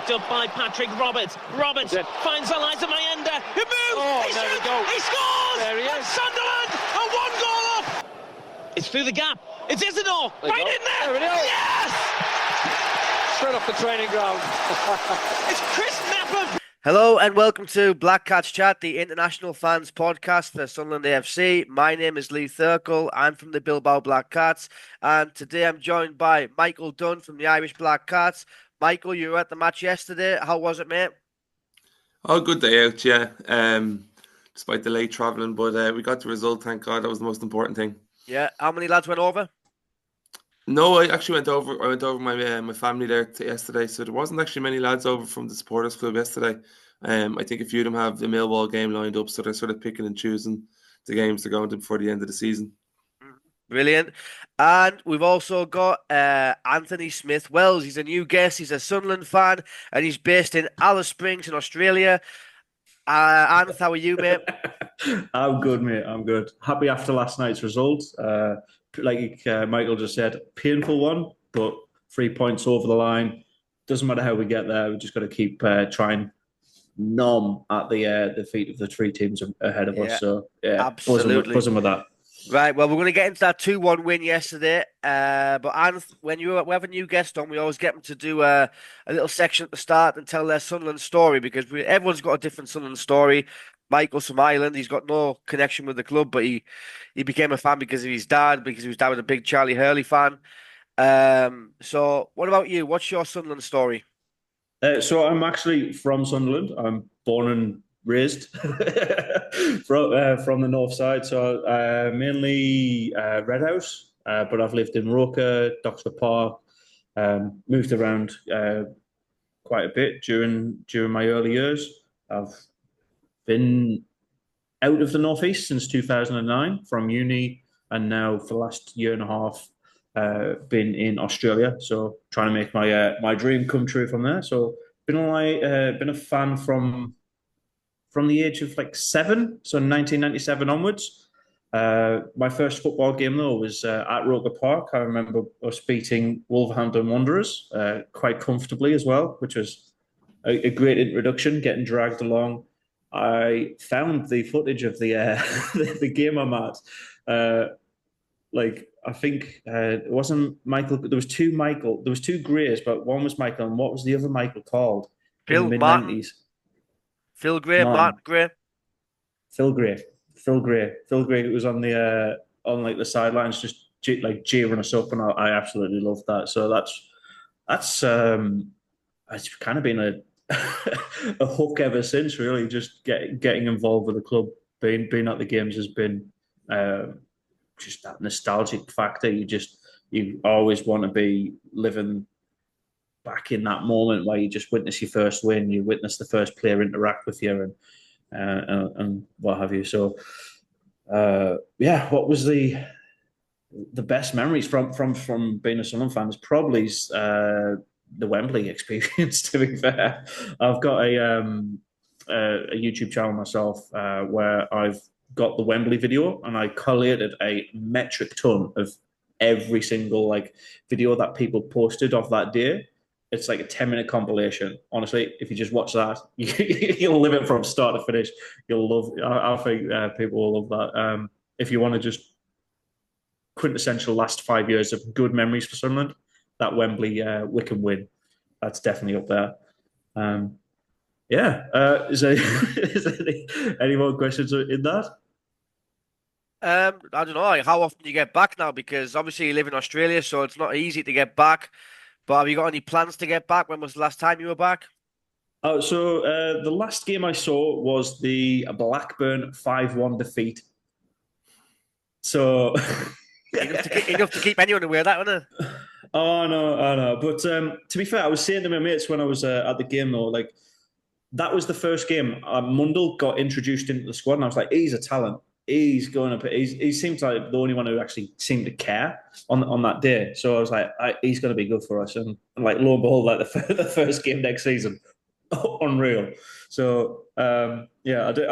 picked up by Patrick Roberts. Roberts finds Eliza Mayenda, who moves, he scores! There he is. Sunderland are 1 goal up! It's through the gap, it's Isidore, right in there! There it is! Yes! Straight off the training ground. It's Chris Napper! Hello and welcome to Black Cats Chat, the international fans podcast for Sunderland AFC. My name is Lee Thirkell. I'm from the Bilbao Black Cats, and today I'm joined by Michael Dunne from the Irish Black Cats. Michael, you were at the match yesterday. How was it, mate? Oh, good day out, yeah. Despite the late travelling, but we got the result, thank God. That was the most important thing. Yeah. How many lads went over? No, I actually went over. I went over my family there yesterday, so there wasn't actually many lads over from the supporters club yesterday. I think a few of them have the Millwall game lined up, so they're sort of picking and choosing the games they're going to before the end of the season. Brilliant. And we've also got Anthony Smith-Wells. He's a new guest. He's a Sunderland fan, and he's based in Alice Springs in Australia. Anth, how are you, mate? I'm good, mate. I'm good. Happy after last night's result. Like Michael just said, painful one, but 3 points over the line. Doesn't matter how we get there. We've just got to keep trying numb at the feet of the three teams ahead of us. So, yeah, absolutely. Buzzing with that. Right, well, we're going to get into that 2-1 win yesterday. But Anth, when we have a new guest on, we always get them to do a little section at the start and tell their Sunderland story, because everyone's got a different Sunderland story. Michael's from Ireland. He's got no connection with the club, but he became a fan because of his dad, because his dad was a big Charlie Hurley fan. So what about you? What's your Sunderland story? So I'm actually from Sunderland. I'm born and raised from the north side. So mainly Redhouse, but I've lived in Roker, Doxter Park, moved around quite a bit during my early years. I've been out of the northeast since 2009 from uni, and now for the last year and a half been in Australia. So trying to make my dream come true from there. So been a fan from the age of like 7, so 1997 onwards. My first football game though was at Roker Park. I remember us beating Wolverhampton Wanderers quite comfortably as well, which was a great introduction. Getting dragged along. I found the footage of the the game I'm at. I think it wasn't Michael. There was two Greys, but one was Michael, and what was the other Michael called? Phil Martin. Phil Gray, Martin Gray. Phil Gray. It was on the the sidelines, just cheering us up, and I absolutely loved that. So that's it's kind of been a hook ever since, really. Just getting involved with the club, being at the games has been just that nostalgic factor. You always want to be living back in that moment where you just witness your first win, you witness the first player interact with you, and what have you. So what was the best memories from being a Sunderland fan is probably the Wembley experience, to be fair. I've got a YouTube channel myself where I've got the Wembley video, and I collated a metric ton of every single video that people posted of that day. It's like a 10-minute compilation. Honestly, if you just watch that, you'll live it from start to finish. You'll love. I think people will love that. If you want to just quintessential last 5 years of good memories for Sunderland, that Wembley Wickham win, that's definitely up there. Is there any more questions in that? I don't know. How often do you get back now? Because obviously you live in Australia, so it's not easy to get back. But have you got any plans to get back? When was the last time you were back? So the last game I saw was the Blackburn 5-1 defeat. So enough to keep anyone aware, that, wasn't it? Oh, no, I know. But to be fair, I was saying to my mates when I was at the game, though, that was the first game. Mundell got introduced into the squad, and I was like, he's a talent. He's going up. He seems like the only one who actually seemed to care on that day. So I was like, he's going to be good for us. And lo and behold, the first game next season, unreal. So I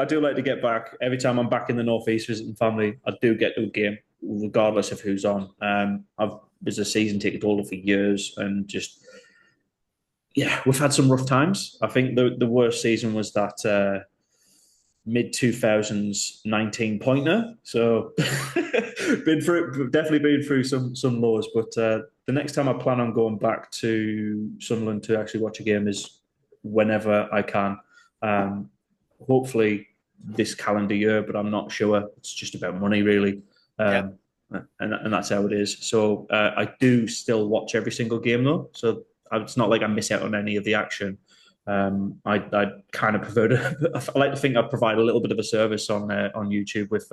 do like to get back. Every time I'm back in the northeast visiting family, I do get to a game, regardless of who's on. I've was a season ticket holder for years, and just Yeah, we've had some rough times. I think the worst season was that mid 2000s 19 pointer. So definitely been through some lows. But the next time I plan on going back to Sunderland to actually watch a game is whenever I can. Hopefully this calendar year, but I'm not sure. It's just about money, really. Yep. And that's how it is. So I do still watch every single game though. So it's not like I miss out on any of the action. I kind of prefer to. I like to think I provide a little bit of a service on YouTube with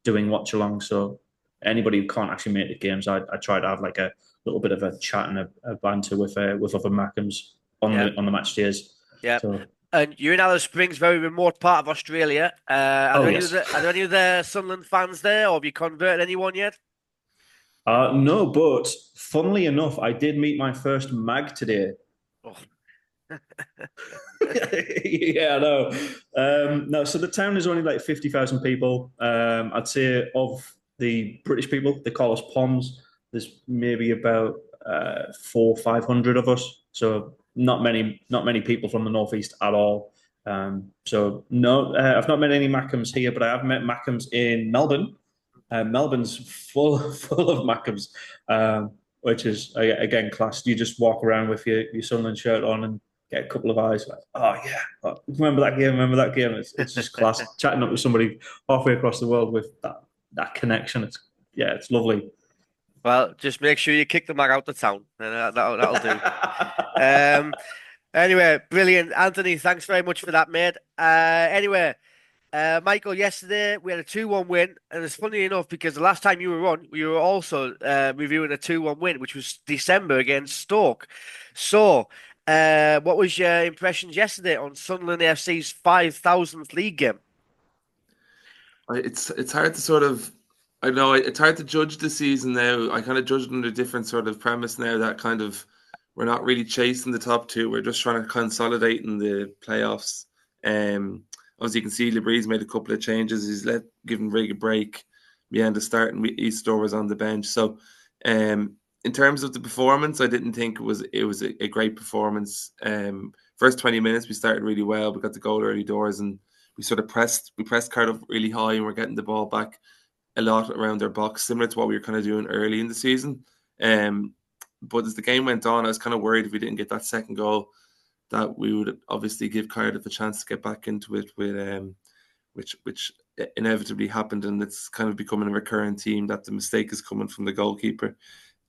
doing watch along. So anybody who can't actually make the games, I try to have like a little bit of a chat and a banter with other Mackems on the match days. Yeah. So, And you're in Alice Springs, very remote part of Australia. yes. Are there any other Sunderland fans there, or have you converted anyone yet? No, but funnily enough, I did meet my first mag today. Oh. Yeah, I know. No, so the town is only like 50,000 people. I'd say of the British people, they call us Poms. There's maybe about 500 of us. So not many people from the northeast at all. So no, I've not met any Mackems here, but I have met Mackems in Melbourne. Melbourne's full of Mackems, which is again class. You just walk around with your Sunderland shirt on and get a couple of eyes like, oh yeah, remember that game? Remember that game? It's just class. Chatting up with somebody halfway across the world with that connection. It's lovely. Well, just make sure you kick the mag out the town, and that'll do. Anyway, brilliant, Anthony. Thanks very much for that, mate. Michael, yesterday we had a 2-1 win, and it's funny enough because the last time you were on, we were also reviewing a 2-1 win, which was December against Stoke. So, what was your impressions yesterday on Sunderland FC's 5,000th league game? It's hard to sort of, I don't know, it's hard to judge the season now. I kind of judge it under a different sort of premise now that kind of we're not really chasing the top two. We're just trying to consolidate in the playoffs. As you can see, Labree's made a couple of changes. He's given Rig a break. Mienda starting, Eastor was on the bench. So, in terms of the performance, I didn't think it was a great performance. First 20 minutes, we started really well. We got the goal early doors, and we pressed Cardiff really high, and we're getting the ball back a lot around their box, similar to what we were kind of doing early in the season. But as the game went on, I was kind of worried if we didn't get that second goal, that we would obviously give Cardiff a chance to get back into it with which inevitably happened, and it's kind of becoming a recurring theme that the mistake is coming from the goalkeeper.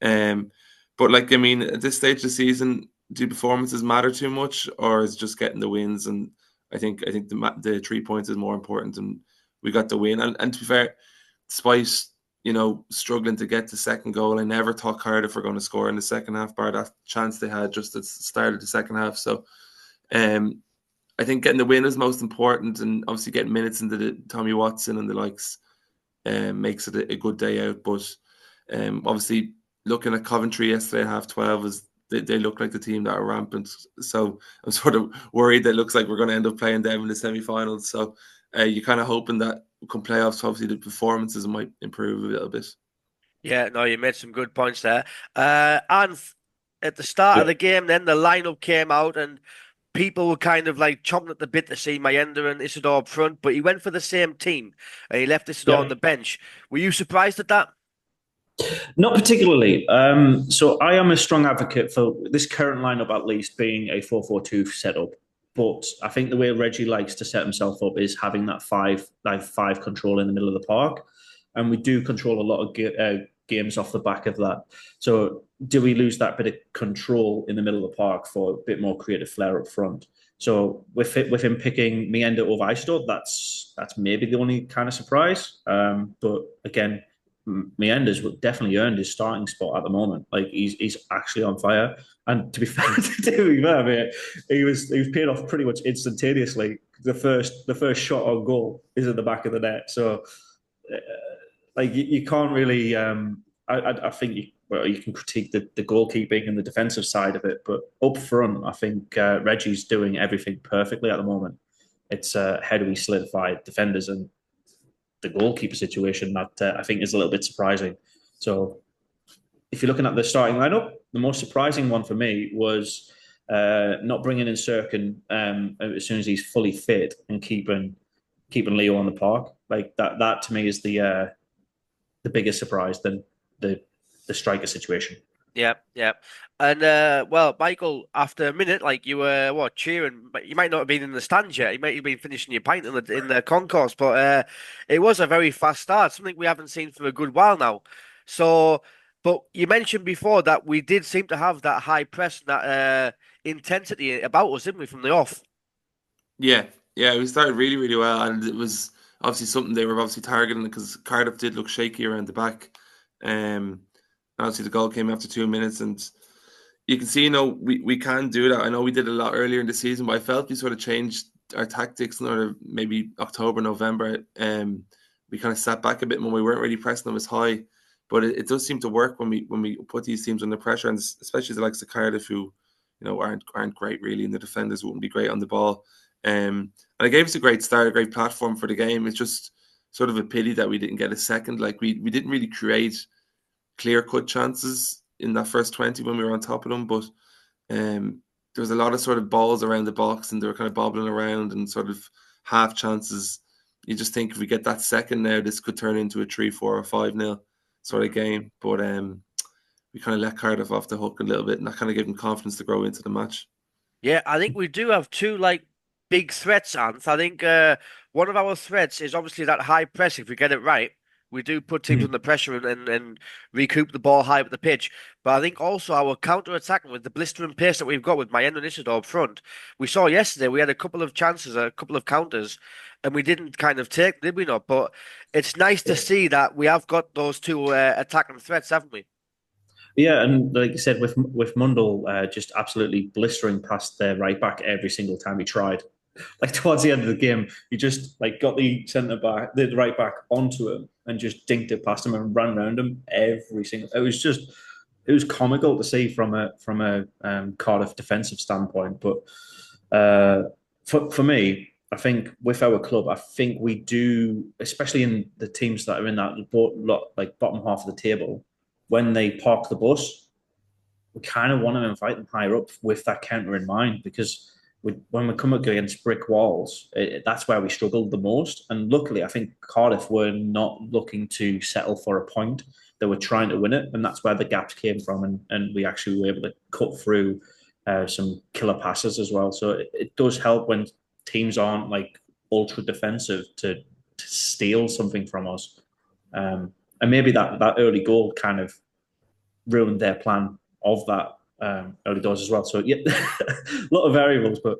But like, I mean, at this stage of the season, do performances matter too much, or is just getting the wins? And I think the 3 points is more important, and we got the win. And to be fair, despite struggling to get the second goal, I never thought Cardiff were going to score in the second half, bar that chance they had just at the start of the second half. So I think getting the win is most important, and obviously getting minutes into the Tommy Watson and the likes makes it a good day out. But obviously looking at Coventry yesterday at 12 they look like the team that are rampant. So I'm sort of worried that it looks like we're going to end up playing them in the semi-finals. So you're kind of hoping that come playoffs, obviously the performances might improve a little bit. Yeah, no, you made some good points there. And at the start of the game, then the lineup came out and people were kind of like chomping at the bit to see Mayenda and Isidore up front, but he went for the same team and he left Isidore on the bench. Were you surprised at that? Not particularly. So I am a strong advocate for this current lineup at least being a 4-4-2 setup. But I think the way Reggie likes to set himself up is having that five control in the middle of the park. And we do control a lot of games off the back of that. So do we lose that bit of control in the middle of the park for a bit more creative flair up front? So with him picking Mienda over Isidore, that's maybe the only kind of surprise. But again, Mienda's definitely earned his starting spot at the moment. Like he's actually on fire. And to be fair, mate, he was paid off pretty much instantaneously. The first shot on goal is in the back of the net. So like you can't really. I think you can critique the goalkeeping and the defensive side of it, but up front, I think Reggie's doing everything perfectly at the moment. It's how do we solidify defenders and the goalkeeper situation that I think is a little bit surprising. So if you're looking at the starting lineup, the most surprising one for me was not bringing in Sirkin as soon as he's fully fit and keeping Leo on the park. Like that to me is the biggest surprise than the striker situation. Yeah, yeah. And well, Michael, after a minute, like you were cheering, but you might not have been in the stands yet. You might have been finishing your pint in the concourse, but it was a very fast start, something we haven't seen for a good while now. So, but you mentioned before that we did seem to have that high press, and that intensity about us, didn't we, from the off? Yeah, yeah, we started really, really well, and it was obviously something they were obviously targeting because Cardiff did look shaky around the back. Obviously, the goal came after 2 minutes, and you can see, we can do that. I know we did a lot earlier in the season, but I felt we sort of changed our tactics in maybe October, November. We kind of sat back a bit when we weren't really pressing them as high, but it does seem to work when we put these teams under pressure, and especially the likes of Cardiff, who aren't great really, and the defenders wouldn't be great on the ball. And it gave us a great start, a great platform for the game. It's just sort of a pity that we didn't get a second. Like we didn't really create clear-cut chances in that first 20 when we were on top of them, but there was a lot of sort of balls around the box, and they were kind of bobbling around and sort of half chances. You just think if we get that second now, this could turn into a 3-4 or 5-0 sort of game. But we kind of let Cardiff off the hook a little bit, and that kind of gave them confidence to grow into the match. Yeah, I think we do have two big threats, Anth. I think one of our threats is obviously that high press. If we get it right, we do put teams under pressure and recoup the ball high up the pitch. But I think also our counter-attacking with the blistering pace that we've got with Mayenda and Isidore up front. We saw yesterday we had a couple of chances, a couple of counters, and we didn't kind of take, did we not? But it's nice to see that we have got those two attacking threats, haven't we? Yeah, and like you said, with Mundell just absolutely blistering past their right back every single time he tried. Like towards the end of the game, he just got the centre back, the right back onto him, and just dinked it past him and ran around him every single. It was comical to see from a Cardiff defensive standpoint. But for me, I think with our club, I think we do, especially in the teams that are in that bottom half of the table, when they park the bus, we kind of want to invite them higher up with that counter in mind, because when we come up against brick walls, that's where we struggled the most. And luckily, I think Cardiff were not looking to settle for a point. They were trying to win it, and that's where the gaps came from. And we actually were able to cut through some killer passes as well. So it does help when teams aren't ultra defensive to steal something from us. And maybe that early goal kind of ruined their plan of that early doors as well. So yeah, a lot of variables, but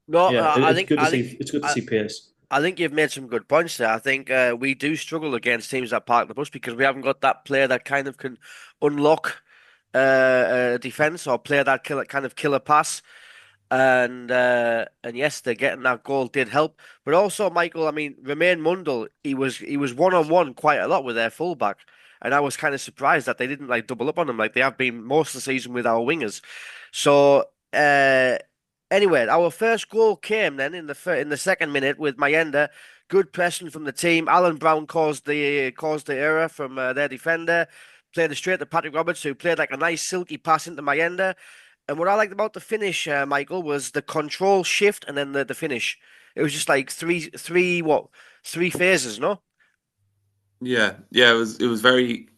no, yeah, it's good to see pace. I think you've made some good points there. I think we do struggle against teams that park the bus because we haven't got that player that kind of can unlock a defense or play that killer pass. And yes, they're getting that goal did help. But also, Michael, I mean, Romain Mundell, he was 1-on-1 quite a lot with their fullback. And I was kind of surprised that they didn't double up on him like they have been most of the season with our wingers. So anyway, our first goal came then in the second minute with Mayenda. Good pressing from the team. Alan Brown caused the error from their defender. Played it straight to Patrick Roberts, who played a nice silky pass into Mayenda. And what I liked about the finish, Michael, was the control shift and then the finish. It was just three phases, no? Yeah, it was very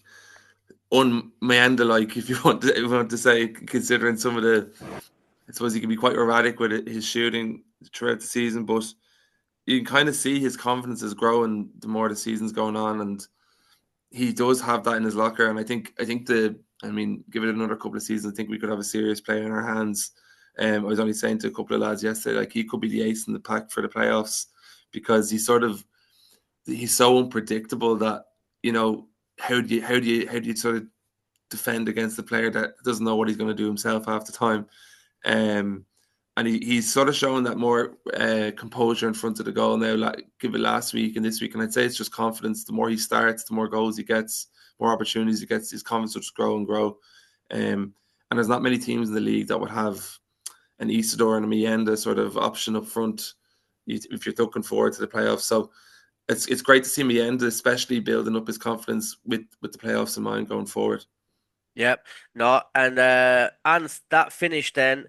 un-Mayenda-like, if you want to say, considering some of the. I suppose he can be quite erratic with his shooting throughout the season, but you can kind of see his confidence is growing the more the season's going on, and he does have that in his locker. And I think give it another couple of seasons, I think we could have a serious player in our hands. I was only saying to a couple of lads yesterday, he could be the ace in the pack for the playoffs, because he's so unpredictable that how do you sort of defend against a player that doesn't know what he's going to do himself half the time. And he's sort of showing that more composure in front of the goal now. Give it last week and this week, and I'd say it's just confidence. The more he starts, the more goals he gets, more opportunities he gets. His confidence will just grow and grow. And there's not many teams in the league that would have an Isidore and a Mayenda sort of option up front if you're looking forward to the playoffs. So it's great to see Mayenda, especially building up his confidence with the playoffs in mind going forward. Yep. No, and that finish then,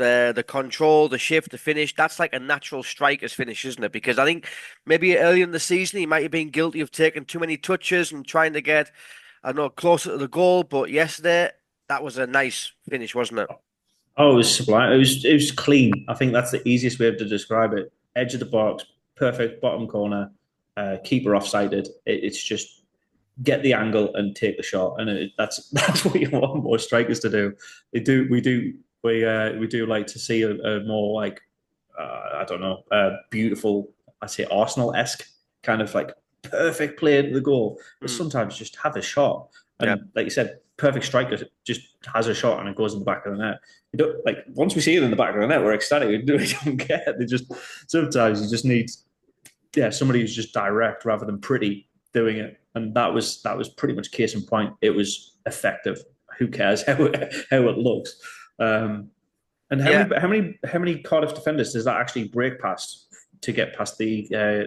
the control, the shift, the finish. That's like a natural striker's finish, isn't it? Because I think maybe earlier in the season he might have been guilty of taking too many touches and trying to get, I don't know, closer to the goal. But yesterday, that was a nice finish, wasn't it? Oh, it was sublime. It was clean. I think that's the easiest way to describe it. Edge of the box, perfect bottom corner, keeper offsided. It's just get the angle and take the shot, and that's what you want more strikers to do. We do like to see a more like I don't know, beautiful. I say Arsenal-esque kind of like perfect play into the goal. But sometimes just have a shot, and like you said, perfect striker just has a shot and it goes in the back of the net. You don't like once we see it in the back of the net, we're ecstatic. We don't care. They just sometimes you just need somebody who's just direct rather than pretty doing it, and that was pretty much case in point. It was effective. Who cares how it looks? And how many Cardiff defenders does that actually break past to get past the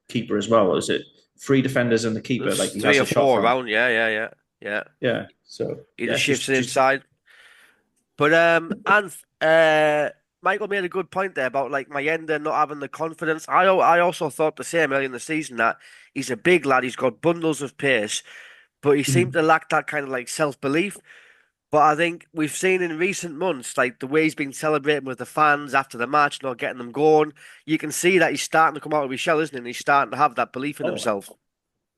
keeper as well? Or is it 3 defenders and the keeper? There's Like he 3 has or a shot 4 from? around. Yeah. So He just shifts it inside. But Michael made a good point there about like Mayenda not having the confidence. I also thought the same early in the season that he's a big lad. He's got bundles of pace, but he seemed to lack that kind of like self-belief. But I think we've seen in recent months, like the way he's been celebrating with the fans after the match, not getting them going. You can see that he's starting to come out of his shell, isn't he? And he's starting to have that belief in himself.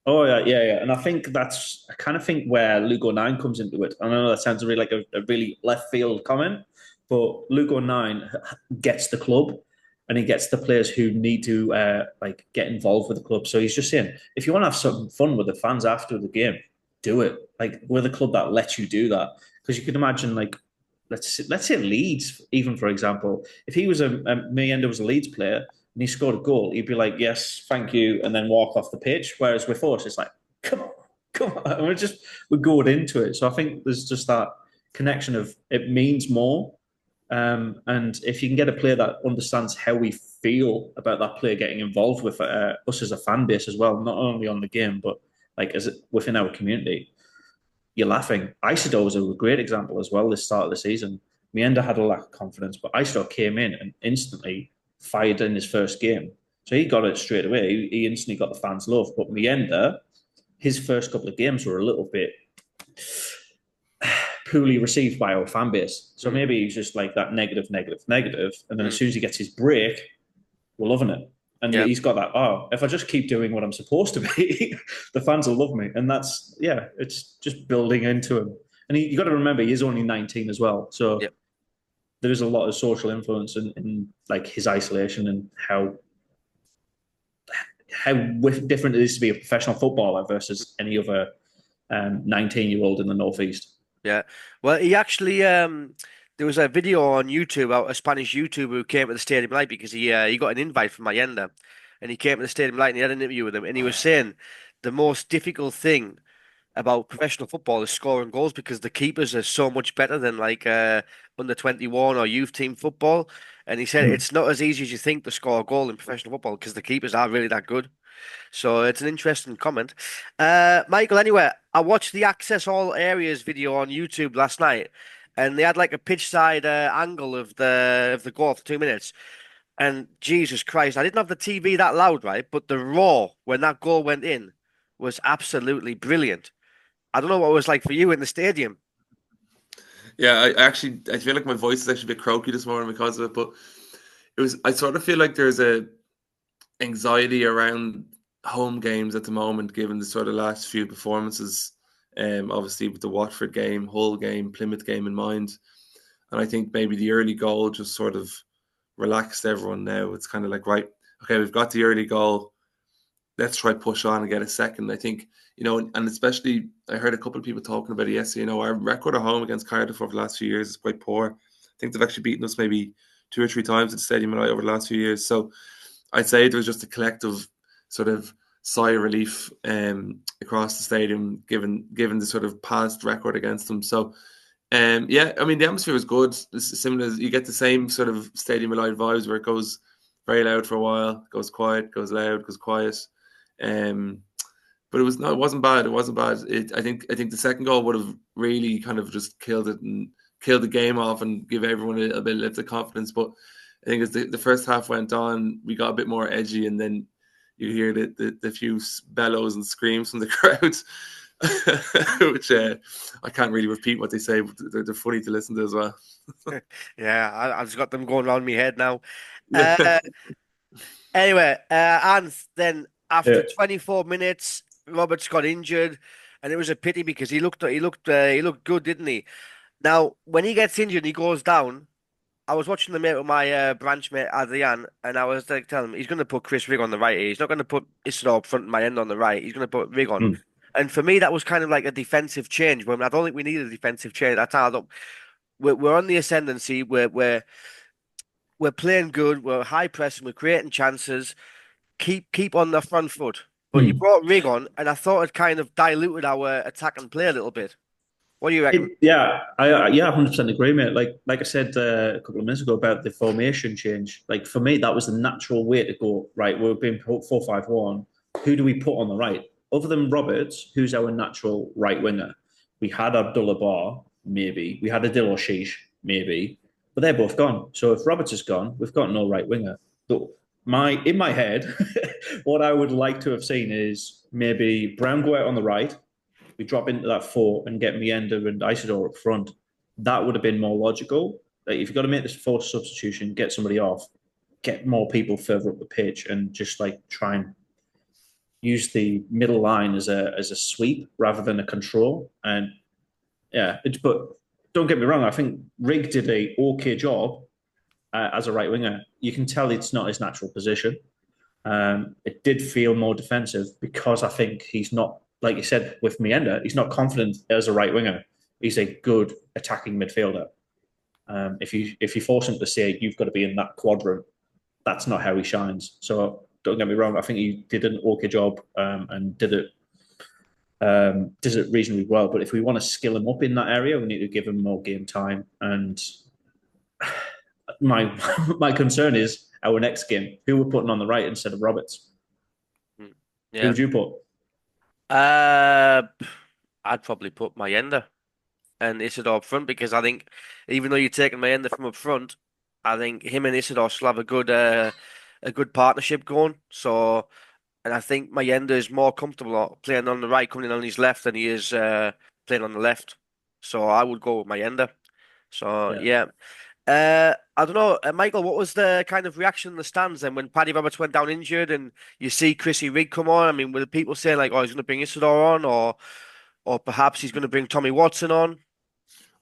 Oh yeah. And I think I kind of think where Luke O'Nien comes into it. I know that sounds really like a really left field comment, but Luke O'Nien gets the club and he gets the players who need to like get involved with the club. So he's just saying, if you want to have some fun with the fans after the game, do it. Like we're the club that lets you do that. Because you could imagine, like, let's say Leeds, even for example, if he was Mayenda was a Leeds player and he scored a goal, he'd be like, yes, thank you, and then walk off the pitch. Whereas with us, it's like, come on, and we're going into it. So I think there's just that connection of it means more. And if you can get a player that understands how we feel about that player getting involved with us as a fan base as well, not only on the game but like as within our community. You're laughing. Isidore was a great example as well this start of the season. Mayenda had a lack of confidence, but Isidore came in and instantly fired in his first game. So he got it straight away. He instantly got the fans' love. But Mayenda, his first couple of games were a little bit poorly received by our fan base. So maybe he's just like that negative. And then as soon as he gets his break, we're loving it. And he's got that, if I just keep doing what I'm supposed to be, the fans will love me. And that's, it's just building into him. And you got to remember, he is only 19 as well. So there is a lot of social influence in like his isolation and how different it is to be a professional footballer versus any other 19-year-old in the Northeast. Yeah. Well, he actually, there was a video on YouTube about a Spanish YouTuber who came to the Stadium Light because he got an invite from Mayenda, and he came to the Stadium Light and he had an interview with him, and he was saying the most difficult thing about professional football is scoring goals because the keepers are so much better than like under 21 or youth team football, and he said it's not as easy as you think to score a goal in professional football because the keepers are really that good. So it's an interesting comment. Michael, anyway, I watched the Access All Areas video on YouTube last night, and they had like a pitch side angle of the goal for 2 minutes. And Jesus Christ, I didn't have the TV that loud, right? But the roar when that goal went in was absolutely brilliant. I don't know what it was like for you in the stadium. Yeah, I feel like my voice is actually a bit croaky this morning because of it, but I sort of feel like there's a anxiety around home games at the moment, given the sort of last few performances. Obviously with the Watford game, Hull game, Plymouth game in mind. And I think maybe the early goal just sort of relaxed everyone now. It's kind of like, right, okay, we've got the early goal. Let's try push on and get a second. I think, and especially I heard a couple of people talking about it yesterday, our record at home against Cardiff over the last few years is quite poor. I think they've actually beaten us maybe 2 or 3 times at the Stadium over the last few years. So I'd say there was just a collective sort of sigh of relief across the stadium, given the sort of past record against them. So, the atmosphere was good. It's similar, you get the same sort of Stadium Light vibes where it goes very loud for a while, goes quiet, goes loud, goes quiet. But it wasn't bad. It wasn't bad. I think the second goal would have really kind of just killed it and kill the game off and give everyone a little bit of confidence. But I think as the first half went on, we got a bit more edgy, and then you hear the few bellows and screams from the crowd, which I can't really repeat what they say, but they're funny to listen to as well. Yeah, I've just got them going around my head now. Uh, anyway, and then after 24 minutes, Roberts got injured, and it was a pity because he looked good, didn't he? Now, when he gets injured, and he goes down. I was watching the mate with my branch mate Adrian, and I was like telling him he's going to put Chris Rigg on the right here. He's not going to put Isidore up front and my end on the right. He's going to put Rigg on. And for me, that was kind of like a defensive change. But I don't think we need a defensive change. We're on the ascendancy. We're playing good. We're high pressing. We're creating chances. Keep on the front foot. But you brought Rigg on, and I thought it kind of diluted our attack and play a little bit. What do you reckon? I 100% agree, mate. Like I said a couple of minutes ago about the formation change. Like for me, that was the natural way to go. Right, we're being 4-5-1. Who do we put on the right? Other than Roberts, who's our natural right winger? We had Abdullah Bar, maybe. We had Adil Oshish, maybe. But they're both gone. So if Roberts is gone, we've got no right winger. So in my head, what I would like to have seen is maybe Brown go out on the right. We drop into that 4 and get Mienda and Isidore up front. That would have been more logical. Like if you've got to make this forced substitution, get somebody off, get more people further up the pitch, and just like try and use the middle line as a sweep rather than a control. And but don't get me wrong, I think Rigg did a okay job as a right winger. You can tell it's not his natural position. It did feel more defensive because I think he's not, like you said with Mienda, he's not confident as a right winger. He's a good attacking midfielder. If you force him to say you've got to be in that quadrant, that's not how he shines. So don't get me wrong, I think he did an okay job and did it reasonably well. But if we want to skill him up in that area, we need to give him more game time. And my concern is our next game, who we're putting on the right instead of Roberts. Yeah. Who would you put? I'd probably put Mayenda and Isidore up front because I think even though you're taking Mayenda from up front, I think him and Isidore still have a good partnership going. So, and I think Mayenda is more comfortable playing on the right, coming in on his left, than he is playing on the left. So I would go with Mayenda. So yeah. I don't know, Michael, what was the kind of reaction in the stands then when Paddy Roberts went down injured and you see Chrissy Rigg come on? I mean, were the people saying like, oh, he's going to bring Isidore on, or perhaps he's going to bring Tommy Watson on?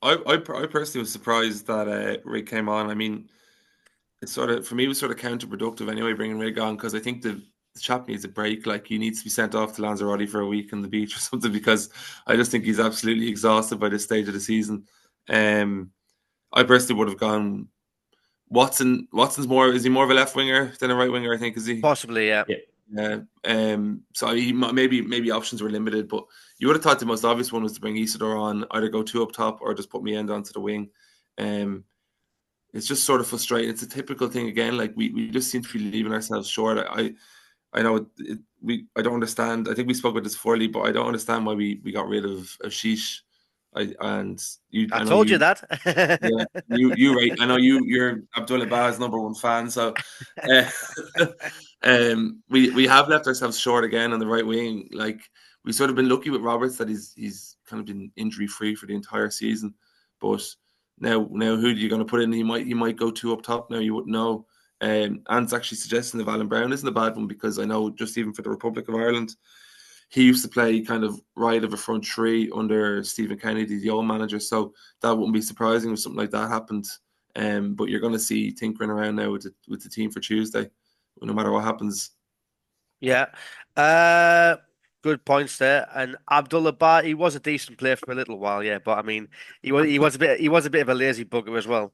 I personally was surprised that Rigg came on. I mean, it's for me, it was sort of counterproductive anyway, bringing Rigg on, because I think the chap needs a break. Like, he needs to be sent off to Lanzarote for a week on the beach or something, because I just think he's absolutely exhausted by this stage of the season. I personally would have gone Watson. Watson's is he more of a left winger than a right winger? I think, is he? Possibly, yeah. So he maybe options were limited, but you would have thought the most obvious one was to bring Isidore on, either go 2 up top or just put Mienda onto the wing. It's just sort of frustrating. It's a typical thing again. Like we just seem to be leaving ourselves short. I know I don't understand. I think we spoke about this before, Lee, but I don't understand why we got rid of Ashish. I told you that. Yeah, you right. I know you're Abdullah Ba's #1 fan, so we have left ourselves short again on the right wing. Like, we've sort of been lucky with Roberts that he's kind of been injury free for the entire season, but now who are you going to put in? He might go 2 up top now. You wouldn't know. Ant's actually suggesting that Alan Brown isn't a bad one, because I know just even for the Republic of Ireland, he used to play kind of right of a front 3 under Stephen Kennedy, the old manager. So that wouldn't be surprising if something like that happened. But you're going to see tinkering around now with the team for Tuesday, no matter what happens. Yeah. Good points there. And Abdullah Bar, he was a decent player for a little while, yeah. But I mean, he was a bit of a lazy bugger as well.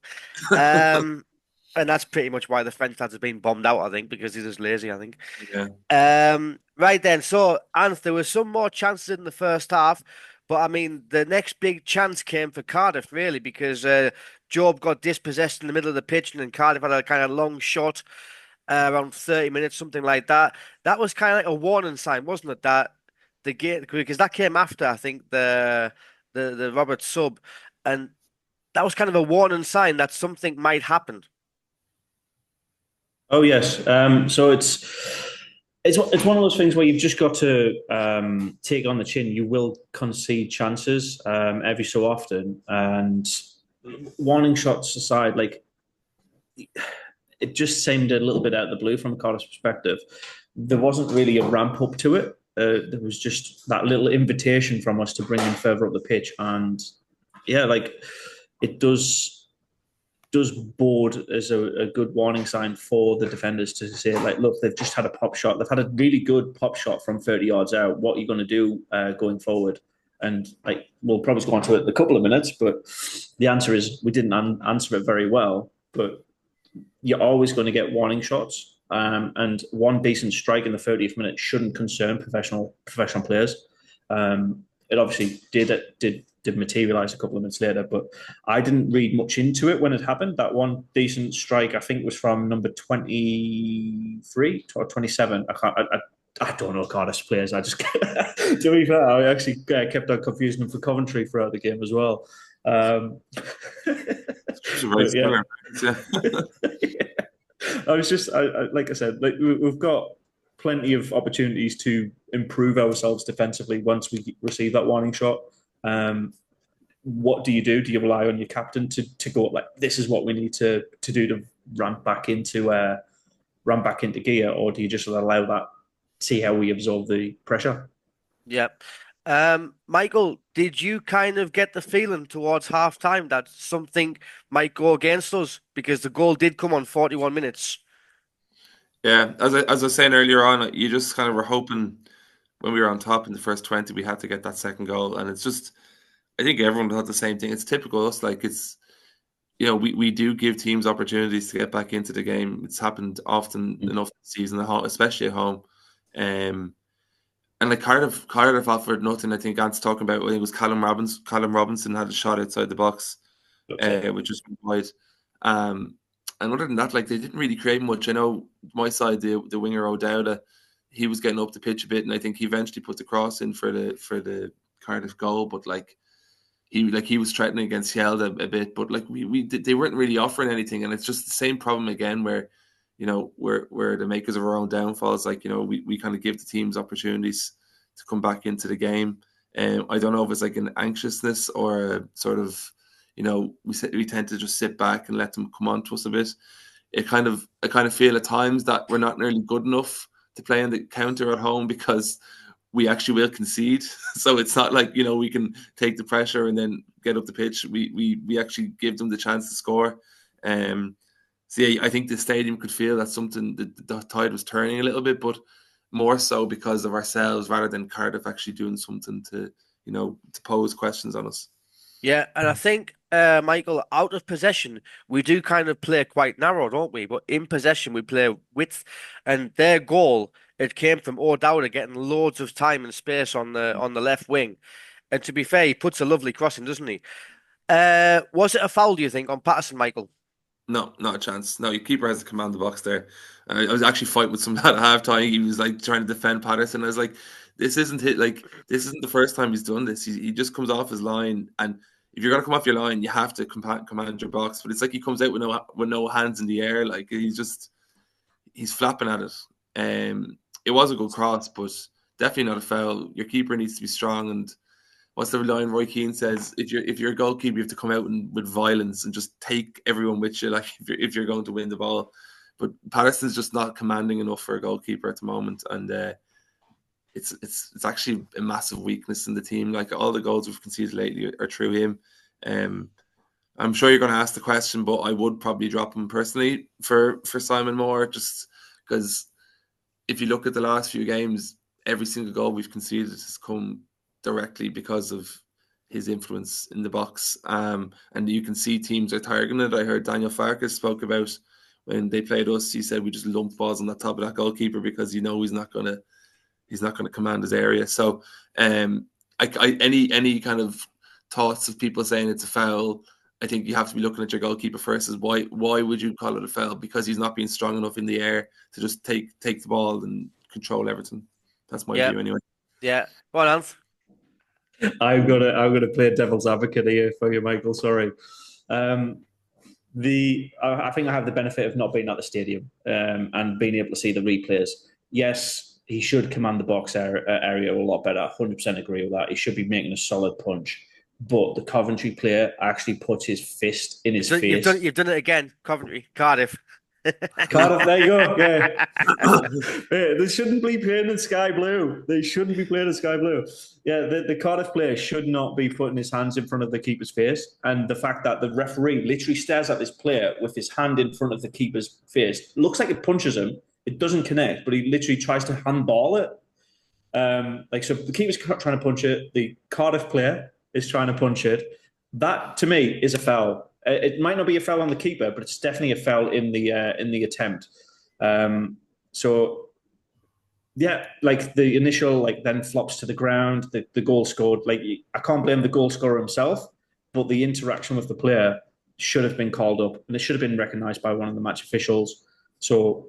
And that's pretty much why the French lads have been bombed out, I think, because he's just lazy, I think. Yeah. Right then. So, Anth, there were some more chances in the first half, but I mean, the next big chance came for Cardiff, really, because Job got dispossessed in the middle of the pitch, and then Cardiff had a kind of long shot around 30 minutes, something like that. That was kind of like a warning sign, wasn't it? That the game, because that came after, I think, the Robert sub, and that was kind of a warning sign that something might happen. Oh yes. So it's one of those things where you've just got to take on the chin. You will concede chances every so often, and warning shots aside, like it just seemed a little bit out of the blue from Cardiff's perspective. There wasn't really a ramp up to it. There was just that little invitation from us to bring him further up the pitch, and yeah, like it does bode as a good warning sign for the defenders to say, like, look, they've just had a pop shot. They've had a really good pop shot from 30 yards out. What are you going to do going forward? And like, we'll probably go on to it in a couple of minutes, but the answer is we didn't answer it very well. But you're always going to get warning shots. And one decent strike in the 30th minute shouldn't concern professional players. It obviously did materialize a couple of minutes later, but I didn't read much into it when it happened. That one decent strike, I think, was from number 23 or 27. I don't know Cardiff's players. I just, to be fair, I actually kept on confusing them for Coventry throughout the game as well. Yeah. I was just, like I said, like we've got plenty of opportunities to improve ourselves defensively once we receive that warning shot. What do you do? Do you rely on your captain to go like, this is what we need to do to ramp back into gear, or do you just allow that, see how we absorb the pressure? Yeah. Michael, did you kind of get the feeling towards half time that something might go against us? Because the goal did come on 41 minutes. Yeah, as I was saying earlier on, you just kind of were hoping when we were on top in the first 20, we had to get that second goal. And it's just, I think everyone thought the same thing. It's typical us. Like, it's, you know, we do give teams opportunities to get back into the game. It's happened often enough this season, especially at home. And like Cardiff offered nothing. I think Ant's talking about, I think it was Callum Robinson had a shot outside the box, which was wide. And other than that, like, they didn't really create much. I know my side, the winger O'Dowda, he was getting up the pitch a bit, and I think he eventually put the cross in for the Cardiff goal. But like he was threatening against Yelda a bit, but like they weren't really offering anything, and it's just the same problem again where, you know, we're the makers of our own downfalls. Like, you know, we kind of give the teams opportunities to come back into the game. I don't know if it's like an anxiousness or a sort of, you know, we tend to just sit back and let them come on to us a bit. I kind of feel at times that we're not nearly good enough to play on the counter at home because we actually will concede. So it's not like, you know, we can take the pressure and then get up the pitch. We actually give them the chance to score. So yeah, I think the stadium could feel that the tide was turning a little bit, but more so because of ourselves rather than Cardiff actually doing something to, you know, to pose questions on us. Yeah, and I think, Michael, out of possession, we do kind of play quite narrow, don't we? But in possession, we play width. And their goal, it came from O'Dowda getting loads of time and space on the left wing. And to be fair, he puts a lovely crossing, doesn't he? Was it a foul, do you think, on Patterson, Michael? No, not a chance. No, your keeper has to command the box there. I was actually fighting with some lad at halftime. He was like trying to defend Patterson. I was like, this isn't the first time he's done this. He just comes off his line, and if you're gonna come off your line, you have to command your box. But it's like he comes out with no hands in the air. Like, he's flapping at it. It was a good cross, but definitely not a foul. Your keeper needs to be strong. And what's the line Roy Keane says? If you're a goalkeeper, you have to come out with violence and just take everyone with you. Like, if you're going to win the ball. But Patterson's just not commanding enough for a goalkeeper at the moment, and it's actually a massive weakness in the team. Like, all the goals we've conceded lately are through him. I'm sure you're going to ask the question, but I would probably drop him personally for Simon Moore, just because if you look at the last few games, every single goal we've conceded has come directly because of his influence in the box. And you can see teams are targeting it. I heard Daniel Farkas spoke about when they played us. He said we just lump balls on the top of that goalkeeper because he's not going to command his area. So any kind of thoughts of people saying it's a foul, I think you have to be looking at your goalkeeper first. Is why would you call it a foul? Because he's not being strong enough in the air to just take the ball and control everything. That's my view anyway. Yeah. Go on, Anth. I'm gonna play devil's advocate here for you, Michael. Sorry. I think I have the benefit of not being at the stadium and being able to see the replays. Yes, he should command the box area a lot better. 100% agree with that. He should be making a solid punch. But the Coventry player actually puts his fist in his face. You've done it again, Coventry, Cardiff. Cardiff, there you go. Yeah. They shouldn't be playing in sky blue. They shouldn't be playing in sky blue. Yeah, the Cardiff player should not be putting his hands in front of the keeper's face. And the fact that the referee literally stares at this player with his hand in front of the keeper's face, looks like it punches him. It doesn't connect, but he literally tries to handball it. So the keeper's trying to punch it. The Cardiff player is trying to punch it. That, to me, is a foul. It might not be a foul on the keeper, but it's definitely a foul in the attempt. Like the initial, like then flops to the ground. The goal scored. Like I can't blame the goal scorer himself, but the interaction with the player should have been called up, and it should have been recognised by one of the match officials. So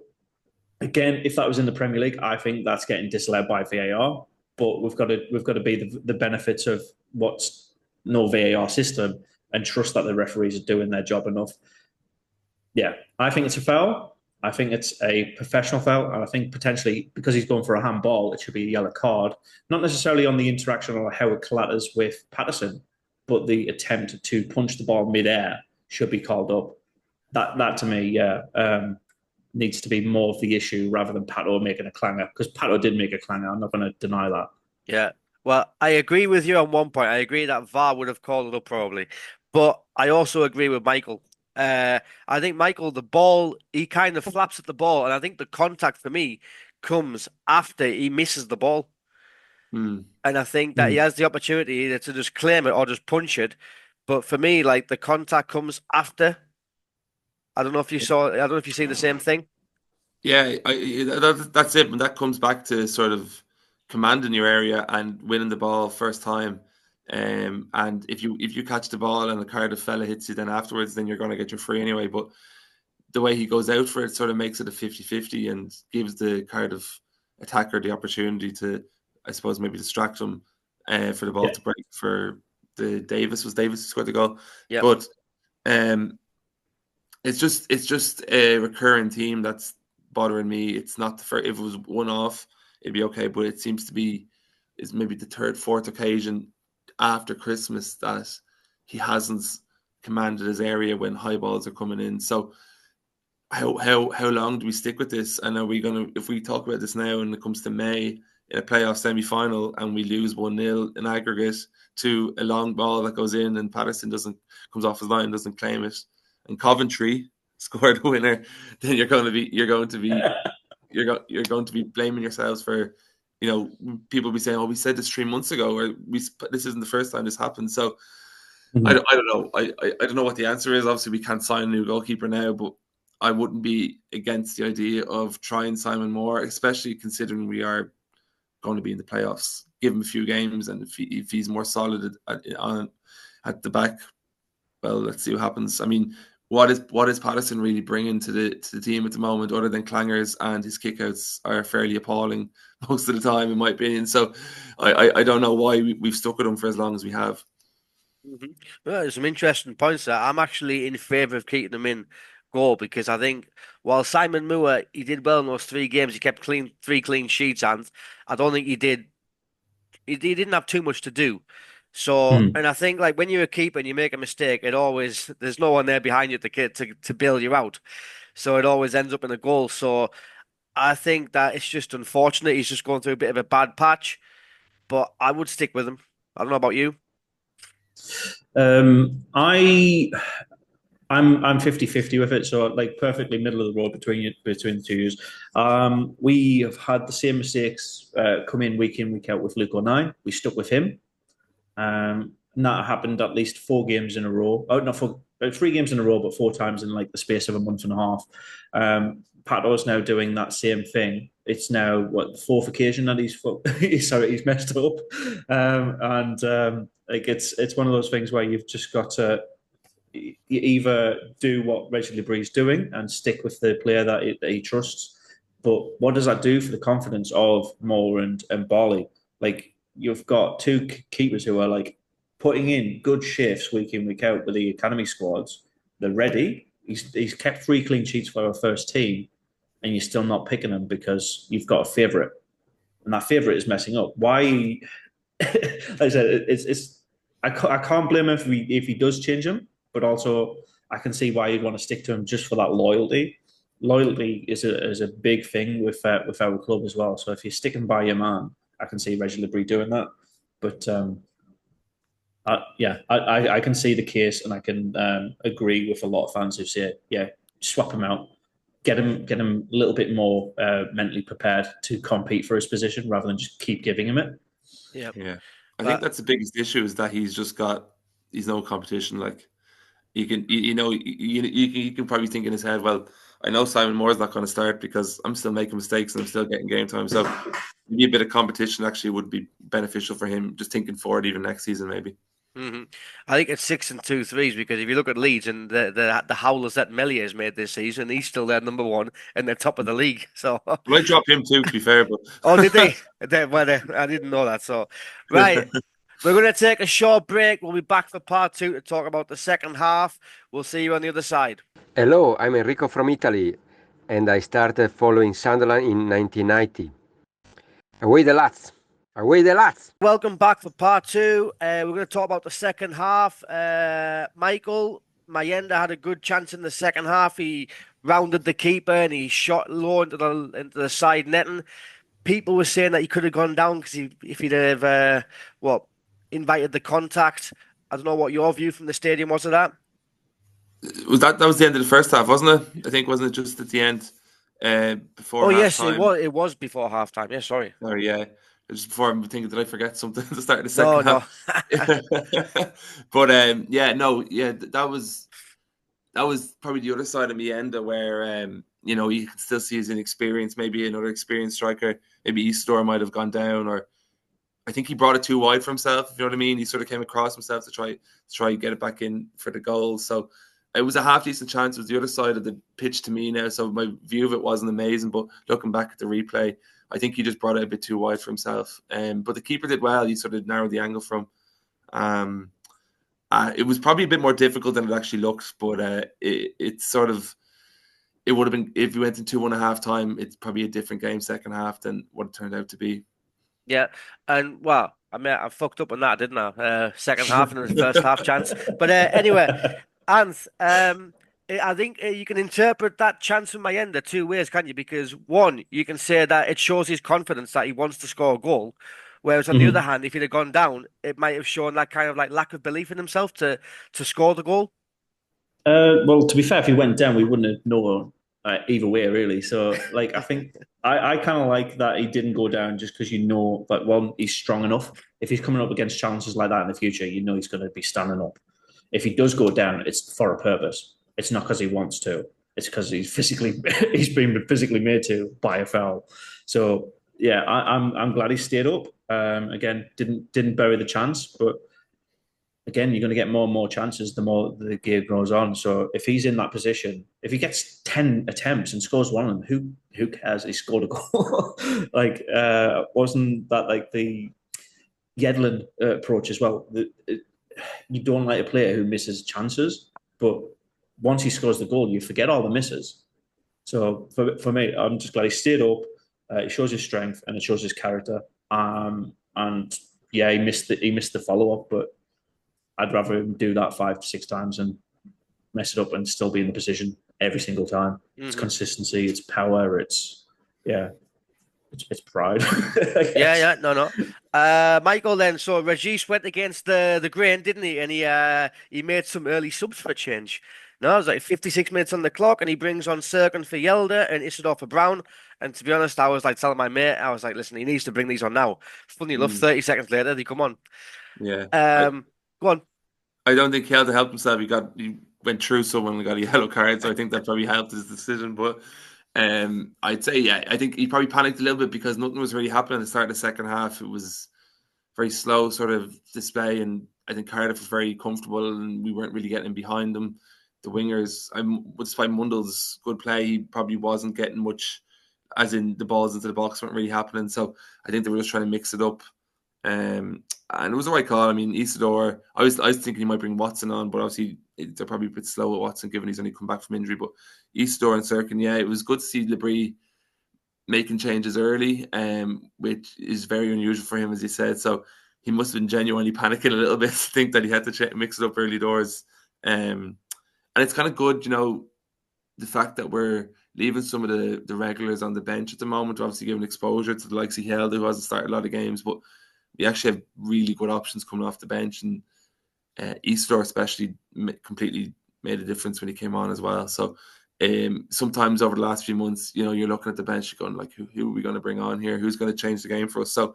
again, if that was in the Premier League, I think that's getting disallowed by VAR. But we've got to be the benefits of what's no VAR system and trust that the referees are doing their job enough. Yeah, I think it's a foul. I think it's a professional foul. And I think potentially, because he's going for a handball, it should be a yellow card. Not necessarily on the interaction or how it clatters with Patterson, but the attempt to punch the ball mid-air should be called up. That to me, needs to be more of the issue rather than Pato making a clanger. Because Pato did make a clanger. I'm not going to deny that. Yeah. Well, I agree with you on one point. I agree that VAR would have called it up probably. But I also agree with Michael. I think Michael, the ball, he kind of flaps at the ball. And I think the contact for me comes after he misses the ball. And I think that he has the opportunity either to just claim it or just punch it. But for me, like the contact comes after. I don't know if you see the same thing. Yeah, that's it. And that comes back to sort of commanding your area and winning the ball first time. And if you catch the ball and the Cardiff fella hits you, then afterwards, then you're going to get your free anyway. But the way he goes out for it sort of makes it a 50-50 and gives the Cardiff attacker the opportunity to, I suppose, maybe distract him for the ball to break for the Davis. Was Davis who scored the goal? Yeah. But it's just a recurring theme that's bothering me. It's not the first. If it was one off, it'd be okay. But it seems to be is maybe the third, fourth occasion after Christmas that he hasn't commanded his area when high balls are coming in. So how long do we stick with this? And are we gonna, if we talk about this now and it comes to May in a playoff semi-final and we lose 1-0 in aggregate to a long ball that goes in and Patterson comes off his line, doesn't claim it, and Coventry scored a winner, then you're going to be blaming yourselves for, people be saying, "Oh, we said this 3 months ago," or this isn't the first time this happened. So I don't know. I don't know what the answer is. Obviously, we can't sign a new goalkeeper now, but I wouldn't be against the idea of trying Simon Moore, especially considering we are going to be in the playoffs. Give him a few games, and if he's more solid at the back, well, let's see what happens. I mean, what is Patterson really bringing to the team at the moment, other than clangers, and his kickouts are fairly appalling most of the time, in my opinion. So I don't know why we've stuck with him for as long as we have. Well, there's some interesting points there. I'm actually in favour of keeping him in goal because I think while Simon Moore, he did well in those 3 games, he kept three clean sheets, and I don't think he didn't have too much to do. So, and I think like when you're a keeper and you make a mistake, there's no one there behind you to bail you out. So it always ends up in a goal. So I think that it's just unfortunate. He's just going through a bit of a bad patch, but I would stick with him. I don't know about you. I'm 50-50 with it, so like perfectly middle of the road between the two years. We have had the same mistakes come in, week out with Luke O'Neill. We stuck with him. And that happened at least 4 games in a row. Oh, not 3 games in a row, but 4 times in like the space of a month and a half. Pato's now doing that same thing. It's now the 4th occasion that he's messed up, like it's one of those things where you've just got to either do what Reggie Lebrie's doing and stick with the player that he trusts. But what does that do for the confidence of Moore and Barley? Like, you've got 2 keepers who are like putting in good shifts week in, week out with the academy squads. They're ready. He's kept 3 clean sheets for our first team, and you're still not picking him because you've got a favourite, and that favourite is messing up. Why? Like I said, I can't blame him if he does change him, but also I can see why you'd want to stick to him just for that loyalty. Loyalty is a big thing with our club as well. So if you're sticking by your man, I can see Reggie Labrie doing that. But I can see the case, and I can agree with a lot of fans who say, yeah, swap him out, get him a little bit more mentally prepared to compete for his position rather than just keep giving him it. Yeah. I think that's the biggest issue is that he's no competition. Like you can probably think in his head, well, I know Simon Moore's not going to start because I'm still making mistakes and I'm still getting game time. So maybe a bit of competition actually would be beneficial for him, just thinking forward even next season maybe. Mm-hmm. I think it's 6 and 2 threes because if you look at Leeds and the howlers that Melia has made this season, he's still their number 1 and they're top of the league. So I might drop him too, to be fair. But oh, did they? I didn't know that. So right, we're going to take a short break. We'll be back for part 2 to talk about the second half. We'll see you on the other side. Hello, I'm Enrico from Italy, and I started following Sunderland in 1990. Away the lads! Away the lads! Welcome back for part 2. We're going to talk about the second half. Michael Mayenda had a good chance in the second half. He rounded the keeper and he shot low into the side netting. People were saying that he could have gone down because if he'd have invited the contact. I don't know what your view from the stadium was of that. That was the end of the first half, wasn't it? I think wasn't it just at the end before? Oh yes, time? It was before halftime. Yeah, sorry. Oh yeah, just before I'm thinking, did I forget something at the start of the second half? But that was probably the other side of Mienda where you can still see his inexperience. Maybe another experienced striker, maybe Eastdoor might have gone down, or I think he brought it too wide for himself. If you know what I mean, he sort of came across himself to try get it back in for the goal. So it was a half decent chance. It was the other side of the pitch to me now. So my view of it wasn't amazing, but looking back at the replay, I think he just brought it a bit too wide for himself. But the keeper did well. He sort of narrowed the angle from. It was probably a bit more difficult than it actually looks, but it would have been, if we went in 2-1 at half time, it's probably a different game second half than what it turned out to be. Yeah, and well, I mean, I fucked up on that, didn't I? Second half and the first half chance. But anyway, Anth, I think you can interpret that chance from Mayenda 2 ways, can't you? Because one, you can say that it shows his confidence that he wants to score a goal. Whereas on the other hand, if he'd have gone down, it might have shown that kind of like lack of belief in himself to score the goal. Well, to be fair, if he went down, we wouldn't have known either way, really. So, like, I think I kind of like that he didn't go down just because that one, he's strong enough. If he's coming up against challenges like that in the future, he's going to be standing up. If he does go down, it's for a purpose. It's not because he wants to. It's because he's been physically made to by a foul. So yeah, I'm glad he stayed up. Again, didn't bury the chance, but again, you're going to get more and more chances the more the game goes on. So if he's in that position, if he gets 10 attempts and scores one of them, who cares? He scored a goal. Wasn't that like the Yedlin approach as well? You don't like a player who misses chances, but once he scores the goal, you forget all the misses. So for me, I'm just glad he stayed up. It shows his strength and it shows his character. And yeah, he missed the follow up, but I'd rather him do that 5-6 times and mess it up and still be in the position every single time. Mm-hmm. It's consistency, it's power, it's pride. No. Michael, then, so Regis went against the grain, didn't he? And he made some early subs for a change. No, it was like 56 minutes on the clock, and he brings on Serkin for Yelder and Isidore for Brown. And to be honest, I was like telling my mate, I was like, listen, he needs to bring these on now. Funny enough, 30 seconds later, they come on. Yeah. Go on. I don't think he had to help himself. He went through someone and got a yellow card, so I think that probably helped his decision. But I'd say, yeah, I think he probably panicked a little bit because nothing was really happening at the start of the second half. It was very slow sort of display, and I think Cardiff was very comfortable, and we weren't really getting behind them. The wingers, despite Mundell's good play, he probably wasn't getting much, as in the balls into the box weren't really happening. So I think they were just trying to mix it up. And it was the right call. I mean, Isidore, I was thinking he might bring Watson on, but obviously they're probably a bit slow at Watson given he's only come back from injury. But Isidore and Sirkin, yeah, it was good to see Labrie making changes early, which is very unusual for him, as he said. So he must have been genuinely panicking a little bit to think that he had to mix it up early doors. And it's kind of good, the fact that we're leaving some of the regulars on the bench at the moment, obviously giving exposure to the likes of Helde, who hasn't started a lot of games, but we actually have really good options coming off the bench, and Easter especially completely made a difference when he came on as well. So sometimes over the last few months, you're looking at the bench, you're going like, who are we going to bring on here? Who's going to change the game for us? So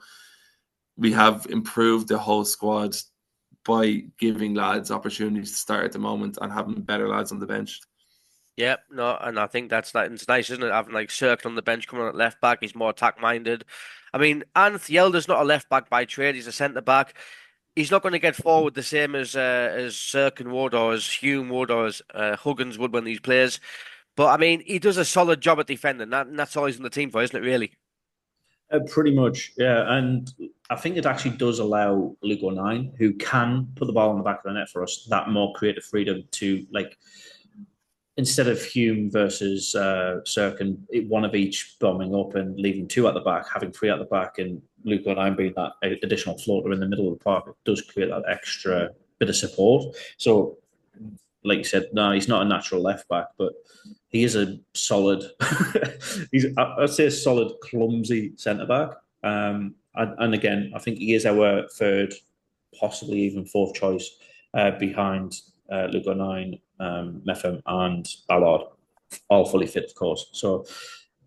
we have improved the whole squad by giving lads opportunities to start at the moment and having better lads on the bench. Yep, no, and I think it's nice, isn't it? Having like Circle on the bench coming on at left back, he's more attack minded. I mean, Anth Yelder's not a left back by trade; he's a centre back. He's not going to get forward the same as Sirkin would, or as Hume would, or as Huggins would when he plays. But I mean, he does a solid job at defending. And that's all he's in the team for, isn't it? Really? Pretty much, yeah. And I think it actually does allow Luke O'Nien, who can put the ball in the back of the net for us, that more creative freedom to, like, instead of Hume versus Sirkin, one of each bombing up and leaving two at the back, having three at the back, and Luke O'Nien being that additional floater in the middle of the park, it does create that extra bit of support. So, like you said, no, he's not a natural left back, but he is a solid, I'd say a solid, clumsy centre back. And again, I think he is our third, possibly even fourth choice behind Luke O'Nien, Metham and Ballard, all fully fit, of course. So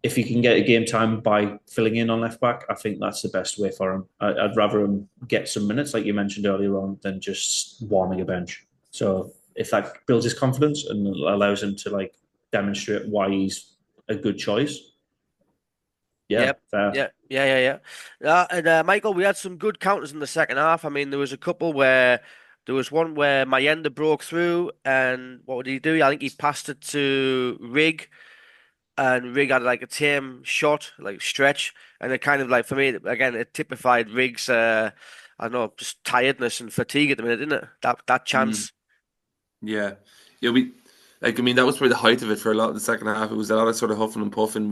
if he can get a game time by filling in on left back, I think that's the best way for him. I'd rather him get some minutes, like you mentioned earlier on, than just warming a bench. So if that builds his confidence and allows him to demonstrate why he's a good choice. Yeah, yep. Yeah. And Michael, we had some good counters in the second half. I mean, there was a couple where there was one where Mayenda broke through, and what did he do? I think he passed it to Rig, and Rig had like a tame shot, like stretch, and it kind of for me again, it typified Rig's I don't know, just tiredness and fatigue at the minute, didn't it? That chance. Yeah, that was probably the height of it for a lot of the second half. It was a lot of sort of huffing and puffing.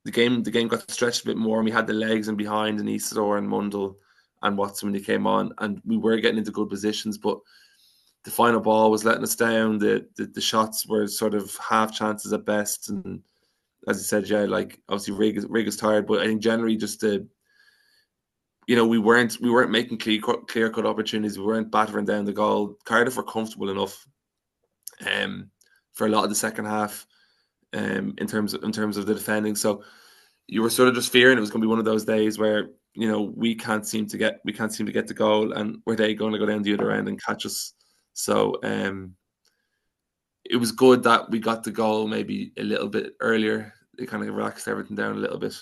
The game got stretched a bit more, and we had the legs and behind and Isidore and Mundell and Watson when he came on, and we were getting into good positions, but the final ball was letting us down. The shots were sort of half chances at best, and as I said, yeah, obviously Rig is tired, but I think generally just we weren't making clear cut opportunities. We weren't battering down the goal. Cardiff were comfortable enough for a lot of the second half in terms of the defending. So you were sort of just fearing it was going to be one of those days where we can't seem to get the goal, and were they going to go down the other end and catch us? So it was good that we got the goal maybe a little bit earlier. It kind of relaxed everything down a little bit.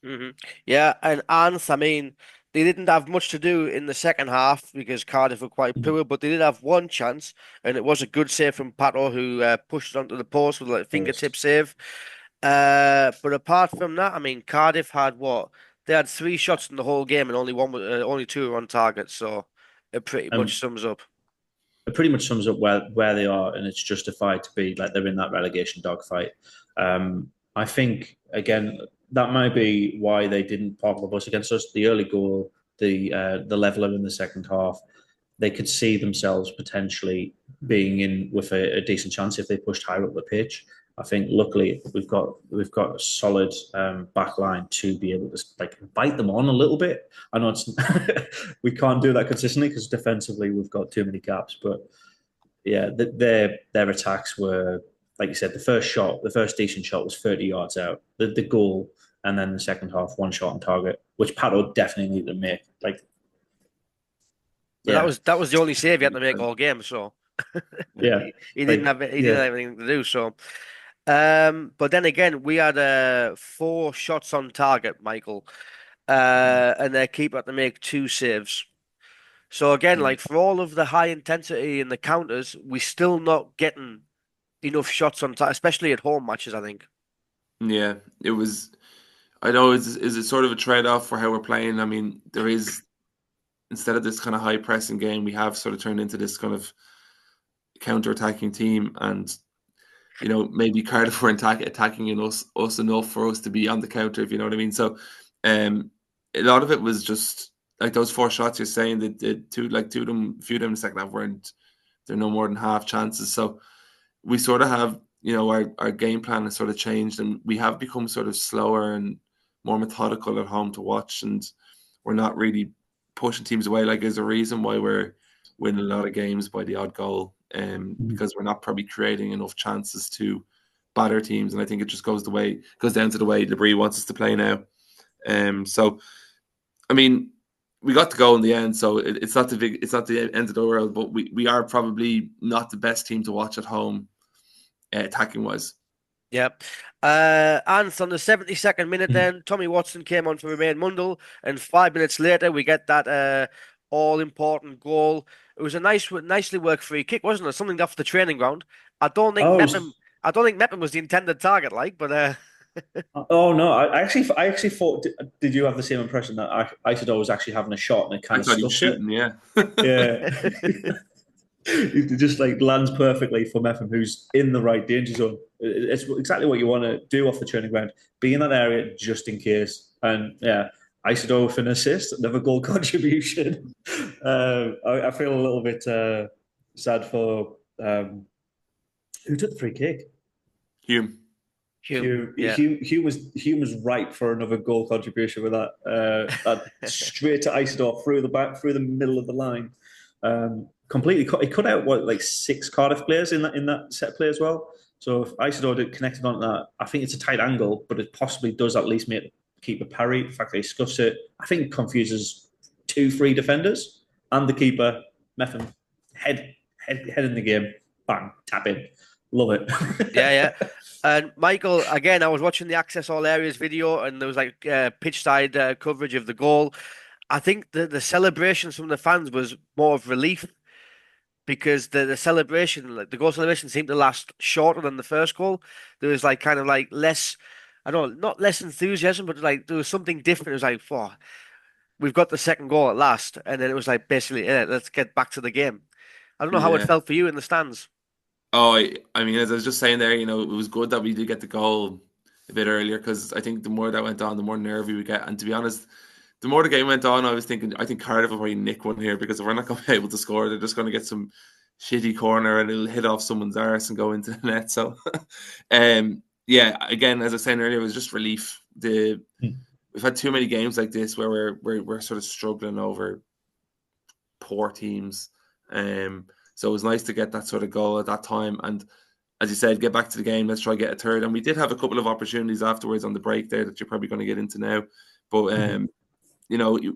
Mm-hmm. Yeah, and Anth, I mean, they didn't have much to do in the second half because Cardiff were quite poor, but they did have one chance, and it was a good save from Pato, who pushed it onto the post with a fingertip save. But apart from that, I mean, Cardiff had what? They had 3 shots in the whole game, and only 2 were on target. So it pretty much sums up. It pretty much sums up where they are, and it's justified to be they're in that relegation dogfight. I think again that might be why they didn't park the bus against us. The early goal, the leveler in the second half, they could see themselves potentially being in with a decent chance if they pushed higher up the pitch. I think luckily we've got a solid back line to be able to bite them on a little bit. I know it's we can't do that consistently because defensively we've got too many gaps. But yeah, their attacks were, like you said, the first decent shot was 30 yards out. The goal, and then the second half, 1 shot on target, which Pato definitely needed to make. That was the only save he had to make all game. So yeah, he didn't have anything to do. So. But then again, we had 4 shots on target, Michael, and their keeper had to make 2 saves. So again, for all of the high intensity in the counters, we're still not getting enough shots on target, especially at home matches, I think. Yeah, it was. I know is it sort of a trade off for how we're playing. I mean, there is instead of this kind of high pressing game, we have sort of turned into this kind of counter-attacking team, and maybe Cardiff were attacking in us enough for us to be on the counter, if you know what I mean. So a lot of it was just like those 4 shots you're saying, that a few of them in the second half they're no more than half chances. So we sort of have, our game plan has sort of changed, and we have become sort of slower and more methodical at home to watch, and we're not really pushing teams away. Like, there's a reason why we're winning a lot of games by the odd goal, because we're not probably creating enough chances to batter teams, and I think it just goes down to the way Debris wants us to play now. So, I mean, we got the goal in the end, so it's not the end of the world, but we are probably not the best team to watch at home, attacking wise. Yep. And on the 72nd minute, then Tommy Watson came on to remain Mundell, and 5 minutes later we get that all-important goal. It was a nicely worked free kick, wasn't it? Something off the training ground. I don't think Mepham was the intended target, but. Oh no! I actually thought. Did you have the same impression that Isidore was actually having a shot and it kind of stuffed it? Yeah. Yeah. It just lands perfectly for Mepham, who's in the right danger zone. It's exactly what you want to do off the training ground. Be in that area just in case. And yeah, Isidore with an assist, another goal contribution. I feel a little bit sad for who took the free kick. Hume. Hume was right for another goal contribution with that straight to Isidore through the middle of the line. Completely cut out 6 Cardiff players in that set play as well. So if Isidore did connected on that, I think it's a tight angle, but it possibly does at least make the keeper parry. The fact that he scuffs it, I think, confuses 2-3 defenders and the keeper. Mepham head in the game, bang, tap in, love it. Yeah. And Michael, again, I was watching the Access All Areas video, and there was pitch side coverage of the goal. I think the celebration from the fans was more of relief, because the celebration, the goal celebration, seemed to last shorter than the first goal. There was less, I don't know, not less enthusiasm, but there was something different. It was we've got the second goal at last, and then it was basically, let's get back to the game. I don't know how it felt for you in the stands. Oh, I mean, as I was just saying there, it was good that we did get the goal a bit earlier, because I think the more that went on, the more nervy we get. And to be honest, the more the game went on, I was thinking, I think Cardiff will probably nick one here, because if we're not going to be able to score, they're just going to get some shitty corner and it'll hit off someone's arse and go into the net. So, yeah, again, as I was saying earlier, it was just relief. We've had too many games like this where we're sort of struggling over poor teams. So it was nice to get that sort of goal at that time. And as you said, get back to the game. Let's try get a third. And we did have a couple of opportunities afterwards on the break there that you're probably going to get into now. But,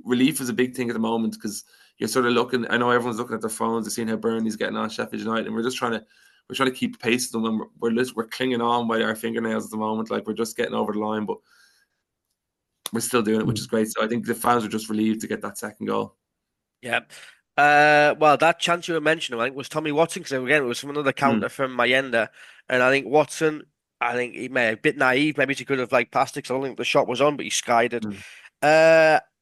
relief is a big thing at the moment, because you're sort of looking. I know everyone's looking at their phones and seeing how Burnley's getting on Sheffield United, and we're just trying to keep pace with them, and we're clinging on by our fingernails at the moment. We're just getting over the line, but we're still doing it, which is great. So I think the fans were just relieved to get that second goal. Yeah. Well, that chance you were mentioning, I think, was Tommy Watson, because again, it was from another counter from Mayenda, and I think Watson, he may have a bit naive. Maybe he could have passed it, because I don't think the shot was on, but he skied it.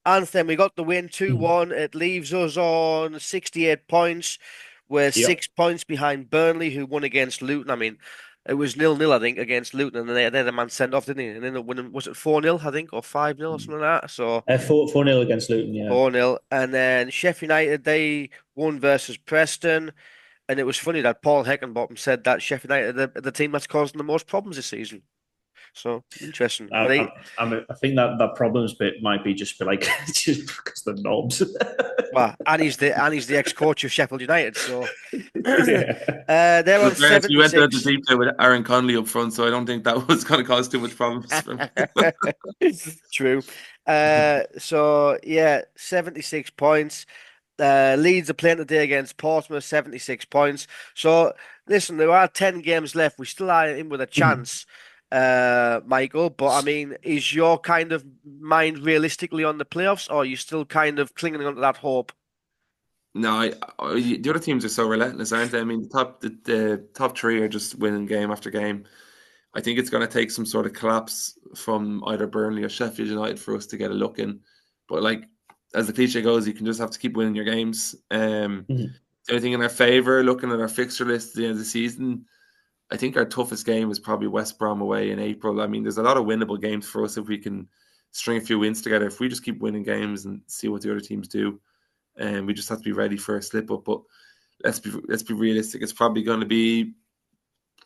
And then we got the win 2-1. It leaves us on 68 points. We're 6 points behind Burnley, who won against Luton. I mean, it was 0-0, I think, against Luton, and they're the man sent off, didn't he? And then winning, was it 4-0, I think, or 5-0 or something like that? So 4-0 against Luton, yeah. 4-0. And then Sheffield United, they won versus Preston. And it was funny that Paul Heckenbottom said that Sheffield United are the team that's causing the most problems this season. So interesting. I think that problems bit might be just because they're knobs. Well, and he's the ex-coach of Sheffield United, so they're on 76. You went there the deep there with Aaron Conley up front, so I don't think that was going to cause too much problems. True. So yeah, 76 points. Leeds are playing today against Portsmouth, 76 points. So listen, there are 10 games left. We still are in with a chance. Michael, but I mean, is your kind of mind realistically on the playoffs, or are you still kind of clinging on to that hope? No, the other teams are so relentless, aren't they? I mean, the top 3 are just winning game after game. I think it's going to take some sort of collapse from either Burnley or Sheffield United for us to get a look in. But as the cliche goes, you can just have to keep winning your games. Mm-hmm. The only thing in our favour, looking at our fixture list at the end of the season, I think our toughest game is probably West Brom away in April. I mean, there's a lot of winnable games for us if we can string a few wins together. If we just keep winning games and see what the other teams do, and we just have to be ready for a slip up. But let's be realistic. It's probably going to be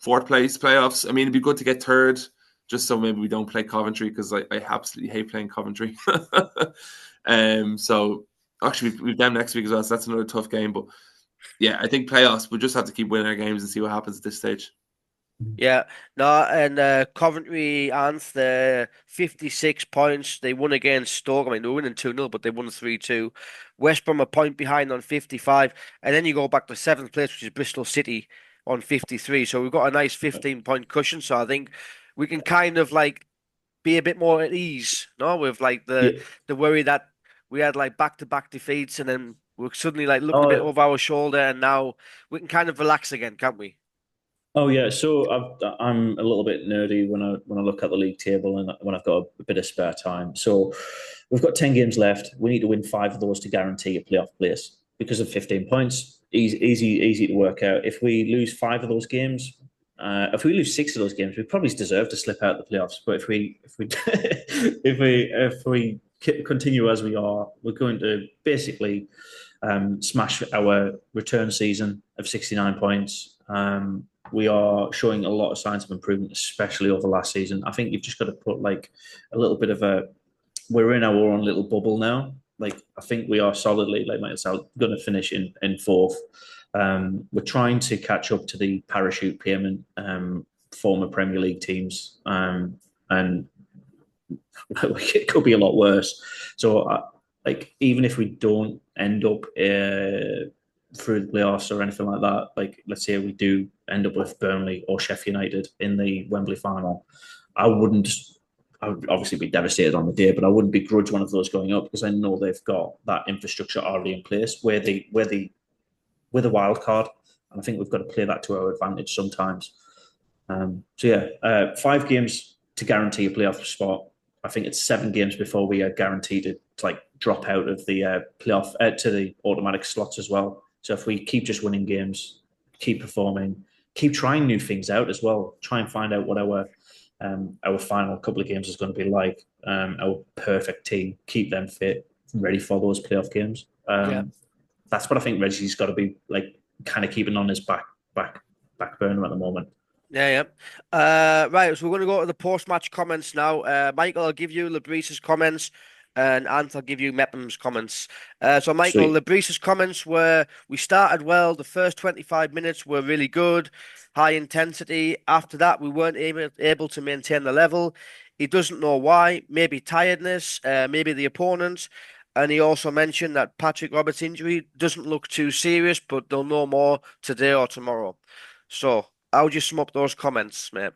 fourth place playoffs. I mean, it'd be good to get third, just so maybe we don't play Coventry, because I absolutely hate playing Coventry. So actually we've them next week as well. So that's another tough game. But yeah, I think playoffs, we just have to keep winning our games and see what happens at this stage. Yeah, no, and Coventry Ants, they're 56 points. They won against Stoke. I mean, they were winning 2-0, but they won 3-2. West Brom a point behind on 55. And then you go back to 7th place, which is Bristol City on 53. So we've got a nice 15-point cushion. So I think we can kind of like be a bit more at ease, no, with like the worry that we had like back-to-back defeats, and then we're suddenly like looking a bit over our shoulder, and now we can kind of relax again, can't we? Oh yeah, so I'm a little bit nerdy when I look at the league table and when I've got a bit of spare time. So we've got 10 games left. We need to win 5 of those to guarantee a playoff place because of 15 points. Easy to work out. If we lose 5 of those games, if we lose 6 of those games, we probably deserve to slip out of the playoffs. But if we if we continue as we are, we're going to basically smash our return season of 69 points. We are showing a lot of signs of improvement, especially over last season. I think you've just got to put like a little bit of we're in our own little bubble now. Like, I think we are solidly, like Michael said, going to finish in 4th. We're trying to catch up to the parachute payment former Premier League teams, and it could be a lot worse. So, like, even if we don't end up through the playoffs or anything like that, like let's say we do end up with Burnley or Sheffield United in the Wembley final, I would obviously be devastated on the day, but I wouldn't begrudge one of those going up because I know they've got that infrastructure already in place where the wild card, and I think we've got to play that to our advantage sometimes. So yeah, 5 games to guarantee a playoff spot. I think it's 7 games before we are guaranteed to like drop out of the playoff to the automatic slots as well. So if we keep just winning games, keep performing, keep trying new things out as well, try and find out what our final couple of games is going to be like. Our perfect team, keep them fit, ready for those playoff games. That's what I think Reggie's got to be like, kind of keeping on his back burner at the moment. Yeah. Right, so we're going to go to the post-match comments now. Michael, I'll give you Labrisse's comments, and Ant, I'll give you Mepham's comments. So, Michael, Labrisse's comments were, we started well. The first 25 minutes were really good, high intensity. After that, we weren't able to maintain the level. He doesn't know why. Maybe tiredness, maybe the opponent. And he also mentioned that Patrick Roberts' injury doesn't look too serious, but they'll know more today or tomorrow. So, how would you sum up those comments, mate?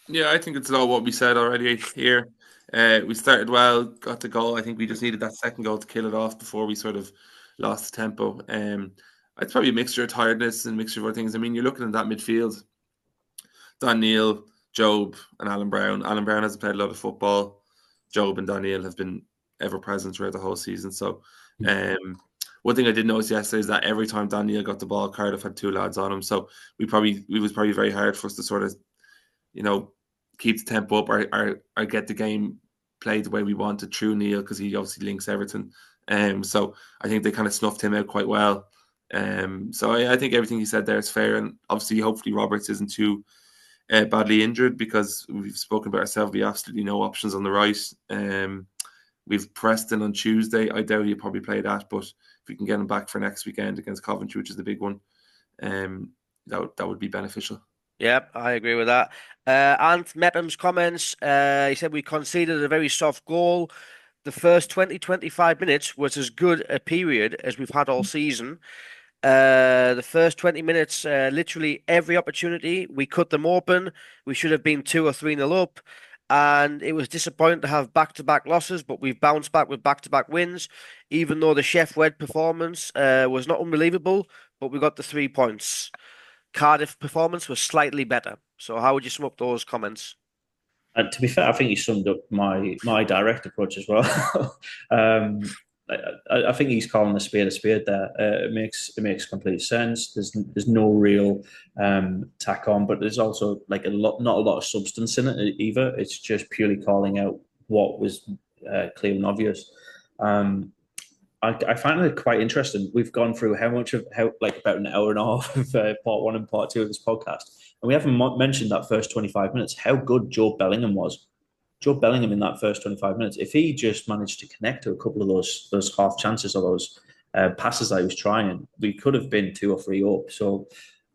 Yeah, I think it's a lot of what we said already here. We started well, got the goal. I think we just needed that second goal to kill it off before we sort of lost the tempo. It's probably a mixture of tiredness and a mixture of other things. I mean, you're looking at that midfield. Dan Neil, Job, and Alan Brown. Alan Brown hasn't played a lot of football. Job and Dan Neil have been ever present throughout the whole season. So, one thing I did notice yesterday is that every time Dan Neil got the ball, Cardiff had 2 lads on him. So it was probably very hard for us to sort of, keep the tempo up or get the game played the way we wanted through Neil, because he obviously links everything. So I think they kind of snuffed him out quite well. So I think everything he said there is fair, and obviously hopefully Roberts isn't too badly injured, because we've spoken about ourselves. We absolutely no options on the right. We've Preston on Tuesday. I doubt he'll probably play that, but if we can get him back for next weekend against Coventry, which is the big one, that would be beneficial. Yep, I agree with that. And Mepham's comments, he said we conceded a very soft goal. The first 20-25 minutes was as good a period as we've had all season. The first 20 minutes, literally every opportunity, we cut them open. We should have been 2 or 3-0 up. And it was disappointing to have back-to-back losses, but we've bounced back with back-to-back wins, even though the Chef Wed performance was not unbelievable, but we got the 3 points. Cardiff performance was slightly better. So how would you sum up those comments? To be fair, I think you summed up my direct approach as well. I think he's calling a spade there. It makes complete sense. There's no real tack on, but there's also like not a lot of substance in it either. It's just purely calling out what was clear and obvious. I find it quite interesting. We've gone through how about an hour and a half of part 1 and part 2 of this podcast, and we haven't mentioned that first 25 minutes. How good Joe Bellingham was. Joe Bellingham in that first 25 minutes, if he just managed to connect to a couple of those half chances or those passes that he was trying, we could have been 2 or 3 up. So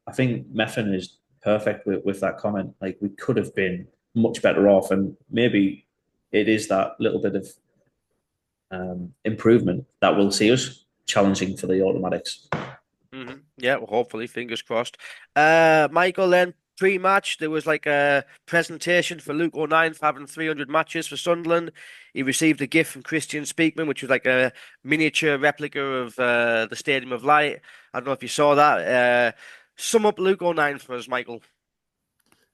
I think Meffin is perfect with that comment. Like, we could have been much better off, and maybe it is that little bit of improvement that will see us challenging for the automatics. Mm-hmm. Yeah, well, hopefully, fingers crossed. Michael, then pre-match, there was like a presentation for Luke O'Nien for having 300 matches for Sunderland. He received a gift from Christian Speakman, which was like a miniature replica of the Stadium of Light. I don't know if you saw that. Sum up Luke O'Nien for us, Michael.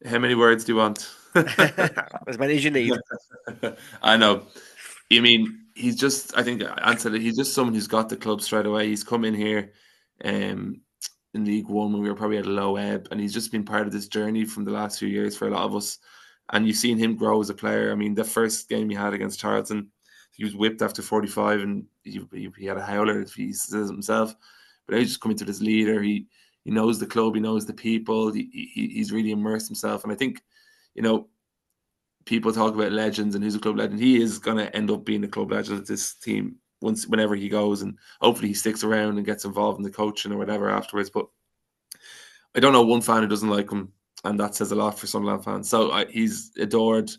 How many words do you want? As many as you need. I know. You mean, he's just, I think, answered it. He's just someone who's got the club straight away. He's come in here in League One when we were probably at a low ebb, and he's just been part of this journey from the last few years for a lot of us. And you've seen him grow as a player. I mean, the first game he had against Charlton, he was whipped after 45, and he had a howler, if he says it himself. But he's just coming to this leader. He knows the club, he knows the people. He's really immersed himself, and I think, people talk about legends and who's a club legend. He is going to end up being a club legend at this team whenever he goes, and hopefully he sticks around and gets involved in the coaching or whatever afterwards. But I don't know one fan who doesn't like him, and that says a lot for Sunderland fans. So he's adored,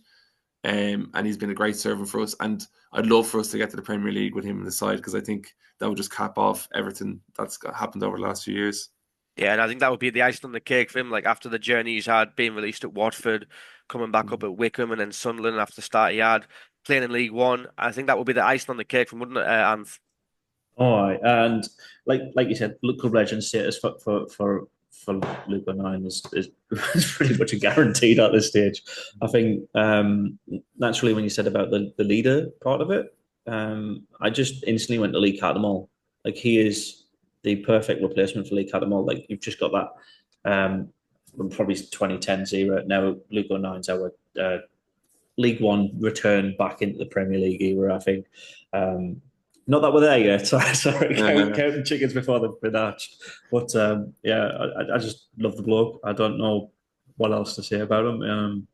and he's been a great servant for us. And I'd love for us to get to the Premier League with him in the side, because I think that would just cap off everything that's happened over the last few years. Yeah, and I think that would be the icing on the cake for him. Like, after the journey he's had, being released at Watford, coming back up at Wickham, and then Sunderland after the start he had, playing in League One. I think that would be the icing on the cake for him, wouldn't it, Anth? Oh, and like you said, club legend status for Luke O'Nien is pretty much a guaranteed at this stage. I think naturally, when you said about the leader part of it, I just instantly went to Lee Cattermole. Like, he is the perfect replacement for Lee Cattermole. Like, you've just got that probably 2010s era. Now Luke O'Nien's our League One return back into the Premier League era, I think. Not that we're there yet. Sorry, counting chickens before they've been hatched. But I just love the bloke. I don't know what else to say about him.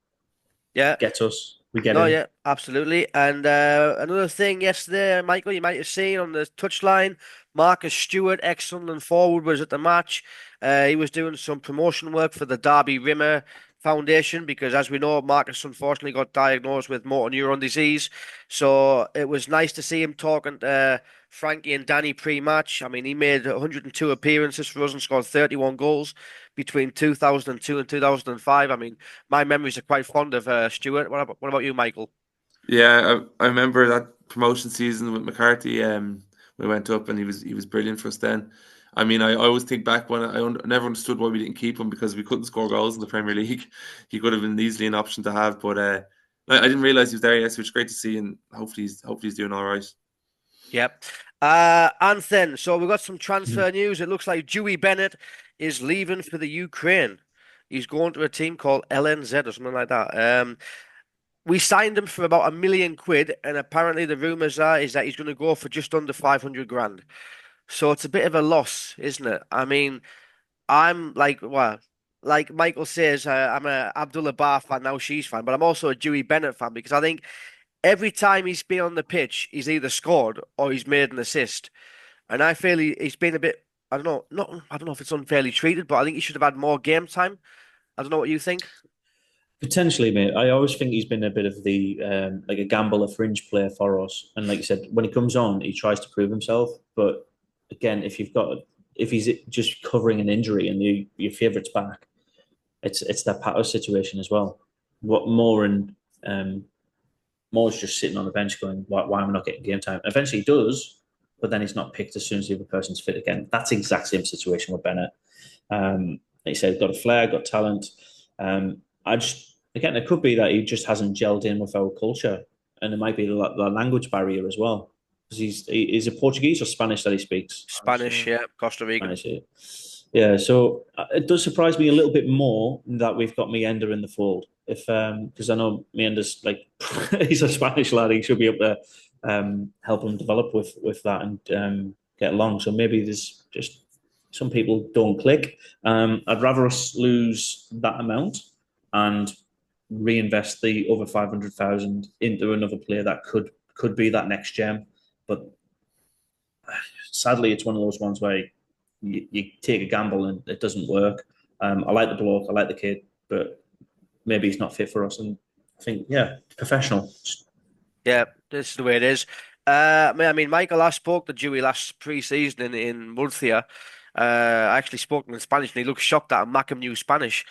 Gets us. We get him. Yeah, absolutely. And another thing yesterday, Michael, you might have seen on the touchline, Marcus Stewart, ex-Sunderland forward, was at the match. He was doing some promotion work for the Derby Rimmer Foundation, because, as we know, Marcus unfortunately got diagnosed with motor neuron disease. So it was nice to see him talking to Frankie and Danny pre-match. I mean, he made 102 appearances for us and scored 31 goals between 2002 and 2005. I mean, my memories are quite fond of Stewart. What about you, Michael? Yeah, I remember that promotion season with McCarthy. We went up, and he was brilliant for us then. I mean, I always think back when I never understood why we didn't keep him, because we couldn't score goals in the Premier League. He could have been easily an option to have, but I didn't realise he was there yet, so it's great to see, and hopefully he's doing all right. Yep. And then, so we've got some transfer news. It looks like Dewey Bennett is leaving for the Ukraine. He's going to a team called LNZ or something like that. We signed him for about £1 million, and apparently the rumours is that he's going to go for just under 500 grand. So it's a bit of a loss, isn't it? I mean, I'm like Michael says, I'm a Abdullah Bar fan, now she's fan, but I'm also a Dewey Bennett fan, because I think every time he's been on the pitch, he's either scored or he's made an assist. And I feel he's been a bit, I don't know if it's unfairly treated, but I think he should have had more game time. I don't know what you think. Potentially, mate. I always think he's been a bit of the like a gamble, a fringe player for us. And like you said, when he comes on, he tries to prove himself. But again, if he's just covering an injury and your favourite's back, it's that Pato situation as well. What Moore's just sitting on the bench going, why am I not getting game time? Eventually he does, but then he's not picked as soon as the other person's fit again. That's the exact same situation with Bennett. Like you said, got a flair, got talent. It could be that he just hasn't gelled in with our culture, and it might be the language barrier as well. He's a Portuguese or Spanish that he speaks? Spanish, yeah, Costa Rican. Spanish, yeah. So it does surprise me a little bit more that we've got Mienda in the fold. If because I know Mienda's like he's a Spanish lad, he should be up there, help him develop with that and get along. So maybe there's just some people don't click. I'd rather us lose that amount and reinvest the over 500,000 into another player that could be that next gem. But sadly, it's one of those ones where you take a gamble and it doesn't work. I like the bloke, I like the kid, but maybe he's not fit for us. And I think, yeah, professional. Yeah, this is the way it is. I mean, Michael, I spoke to Dewey last pre-season in Murcia. I actually spoke to him in Spanish, and he looked shocked that Macam knew Spanish.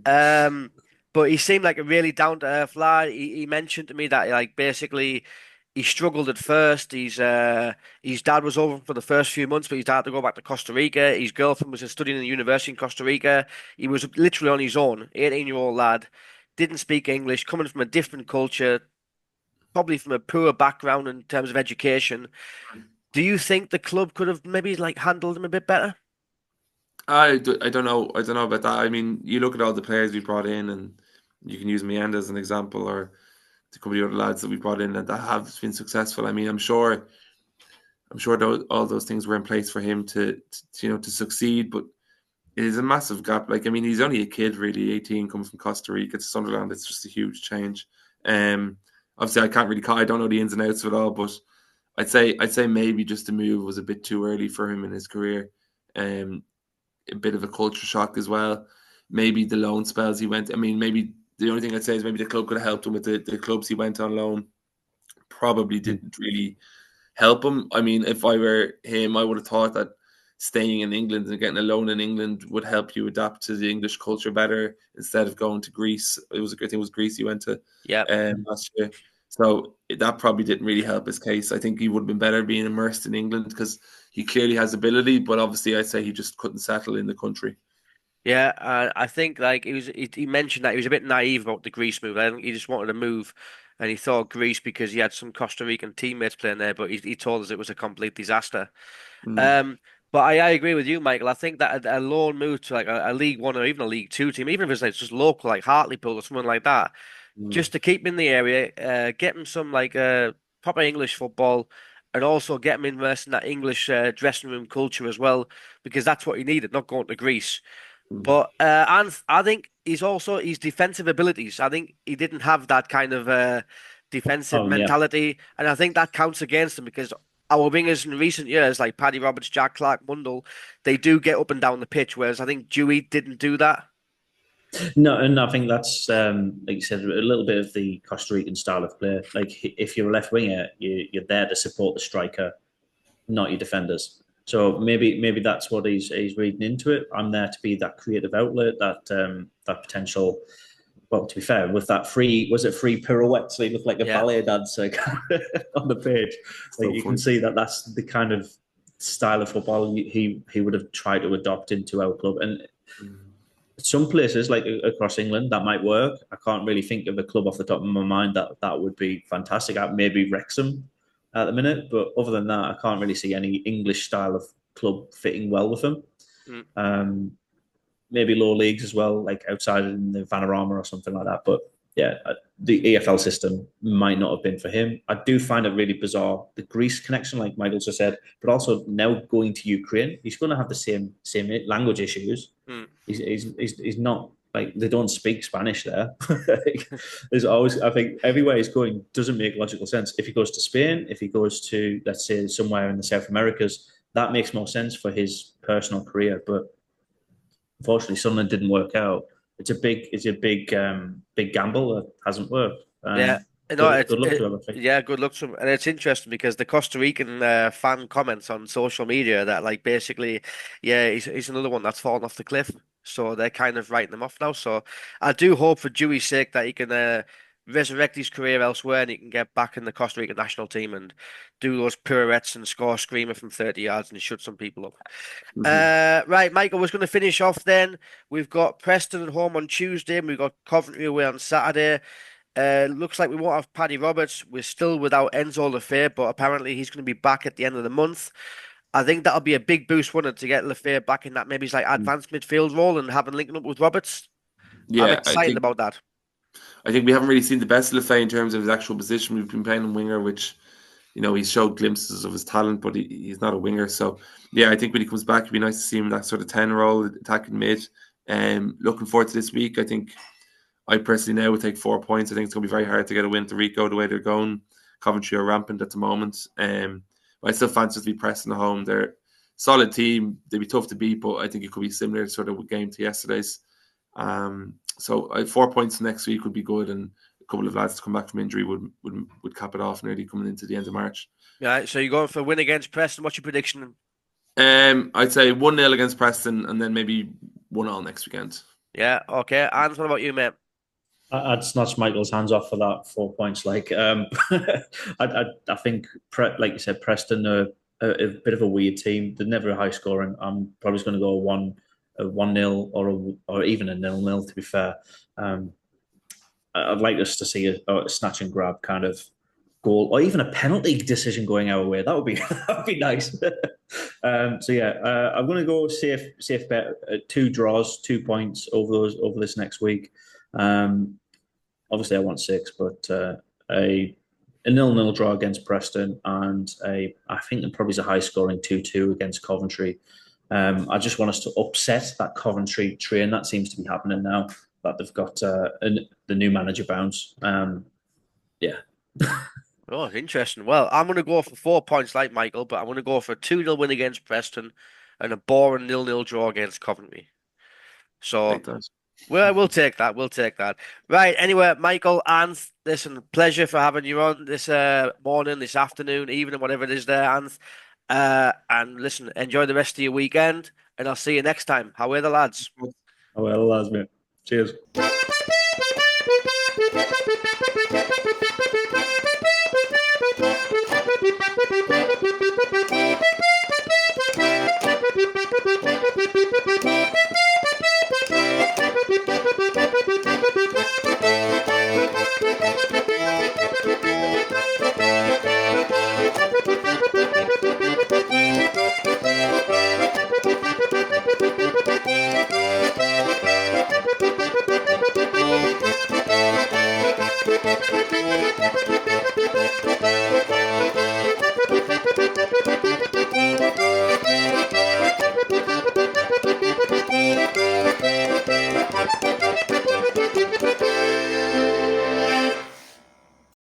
But he seemed like a really down-to-earth lad. He mentioned to me that like basically he struggled at first. His dad was over for the first few months, but his dad had to go back to Costa Rica. His girlfriend was studying in the university in Costa Rica. He was literally on his own, 18-year-old lad, didn't speak English, coming from a different culture, probably from a poor background in terms of education. Do you think the club could have maybe like handled him a bit better? I don't know. I don't know about that. I mean, you look at all the players we brought in, and you can use Mienda as an example, or the couple of other lads that we brought in that have been successful. I mean, I'm sure all those things were in place for him to succeed, but it is a massive gap. Like, I mean, he's only a kid, really, 18, coming from Costa Rica to Sunderland. It's just a huge change. Obviously, I can't really call. I don't know the ins and outs of it all, but I'd say maybe just the move was a bit too early for him in his career. A bit of a culture shock as well. Maybe the loan spells he went. I mean, maybe the only thing I'd say is maybe the club could have helped him with the clubs he went on loan. Probably didn't really help him. I mean, if I were him, I would have thought that staying in England and getting a loan in England would help you adapt to the English culture better instead of going to Greece. I think it was Greece he went to last year. So that probably didn't really help his case. I think he would have been better being immersed in England because he clearly has ability, but obviously I'd say he just couldn't settle in the country. Yeah, I think like he mentioned that he was a bit naive about the Greece move. I think he just wanted to move, and he thought Greece because he had some Costa Rican teammates playing there. But he told us it was a complete disaster. But I agree with you, Michael. I think that a loan move to like a League One or even a League Two team, even if it's like just local, like Hartlepool or something like that, just to keep him in the area, get him some like proper English football, and also get him immersed in that English dressing room culture as well, because that's what he needed, not going to Greece. But and I think he's also his defensive abilities. I think he didn't have that kind of defensive mentality, and I think that counts against him because our wingers in recent years, like Paddy Roberts, Jack Clark, Mundell, they do get up and down the pitch, whereas I think Dewey didn't do that. No, and I think that's like you said, a little bit of the Costa Rican style of play. Like if you're a left winger, you're there to support the striker, not your defenders. So maybe that's what he's reading into it. I'm there to be that creative outlet, that potential. Well, to be fair, with that free pirouette, so he looked like a ballet dancer on the page. So you can see that's the kind of style of football he would have tried to adopt into our club. And some places, like across England, that might work. I can't really think of a club off the top of my mind that would be fantastic. Maybe Wrexham at the minute, but other than that, I can't really see any English style of club fitting well with him. Maybe lower leagues as well, like outside in the Vanarama or something like that. But yeah, the EFL system might not have been for him. I do find it really bizarre, the Greece connection, like Michael just said, but also now going to Ukraine, he's going to have the same language issues. He's not, like, they don't speak Spanish there. There's always, I think, everywhere he's going doesn't make logical sense. If he goes to Spain, if he goes to, let's say, somewhere in the South Americas, that makes more sense for his personal career. But unfortunately, Sunderland didn't work out. It's a big gamble that hasn't worked. Good luck to him, I think. Yeah, good luck to him. And it's interesting because the Costa Rican fan comments on social media that like basically, he's another one that's fallen off the cliff. So they're kind of writing him off now. So I do hope for Dewey's sake that he can resurrect his career elsewhere and he can get back in the Costa Rican national team and do those pirouettes and score a screamer from 30 yards and shut some people up. Right, Michael, we're going to finish off then. We've got Preston at home on Tuesday and we've got Coventry away on Saturday. Looks like we won't have Paddy Roberts. We're still without Enzo Lefebvre, but apparently he's going to be back at the end of the month. I think that'll be a big boost, wouldn't it, to get Lefebvre back in that maybe it's like advanced midfield role and having linking up with Roberts. I'm Yeah, excited about that. I think we haven't really seen the best of Lefebvre in terms of his actual position. We've been playing him winger, which, you know, he's showed glimpses of his talent, but he's not a winger. So, yeah, I think when he comes back, it'd be nice to see him in that sort of 10 role, attacking mid. Looking forward to this week. I think I personally now would take 4 points. I think it's going to be very hard to get a win to Rico the way they're going. Coventry are rampant at the moment. But I still fancy to be pressing at home. They're a solid team. They'd be tough to beat, but I think it could be similar sort of game to yesterday's. So 4 points next week would be good, and a couple of lads to come back from injury would cap it off nearly coming into the end of March. Yeah, so you're going for a win against Preston. What's your prediction? I'd say 1-0 against Preston, and then maybe 1-1 next weekend. Yeah, okay. And what about you, mate? I'd snatch Michael's hands off for that 4 points. Like, I think, like you said, Preston are a bit of a weird team. They're never a high scoring. I'm probably going to go a 1-0 or even a 0-0. To be fair, I'd like us to see a snatch and grab kind of goal, or even a penalty decision going our way. That would be nice. So yeah, I'm going to go safe bet. 2 draws, 2 points over this next week. Obviously, I want 6, but a 0-0 draw against Preston, and I think probably is a high scoring 2-2 against Coventry. I just want us to upset that Coventry train that seems to be happening now that they've got the new manager bounce. Yeah. Oh, interesting. Well, I'm going to go for 4 points like Michael, but I'm going to go for a 2-0 win against Preston and a boring 0-0 draw against Coventry. So, well, we'll take that. We'll take that. Right. Anyway, Michael, Anth, listen, pleasure for having you on this morning, this afternoon, evening, whatever it is there, Anth. And listen, enjoy the rest of your weekend, and I'll see you next time. How are the lads? Well, lads, mate. Cheers.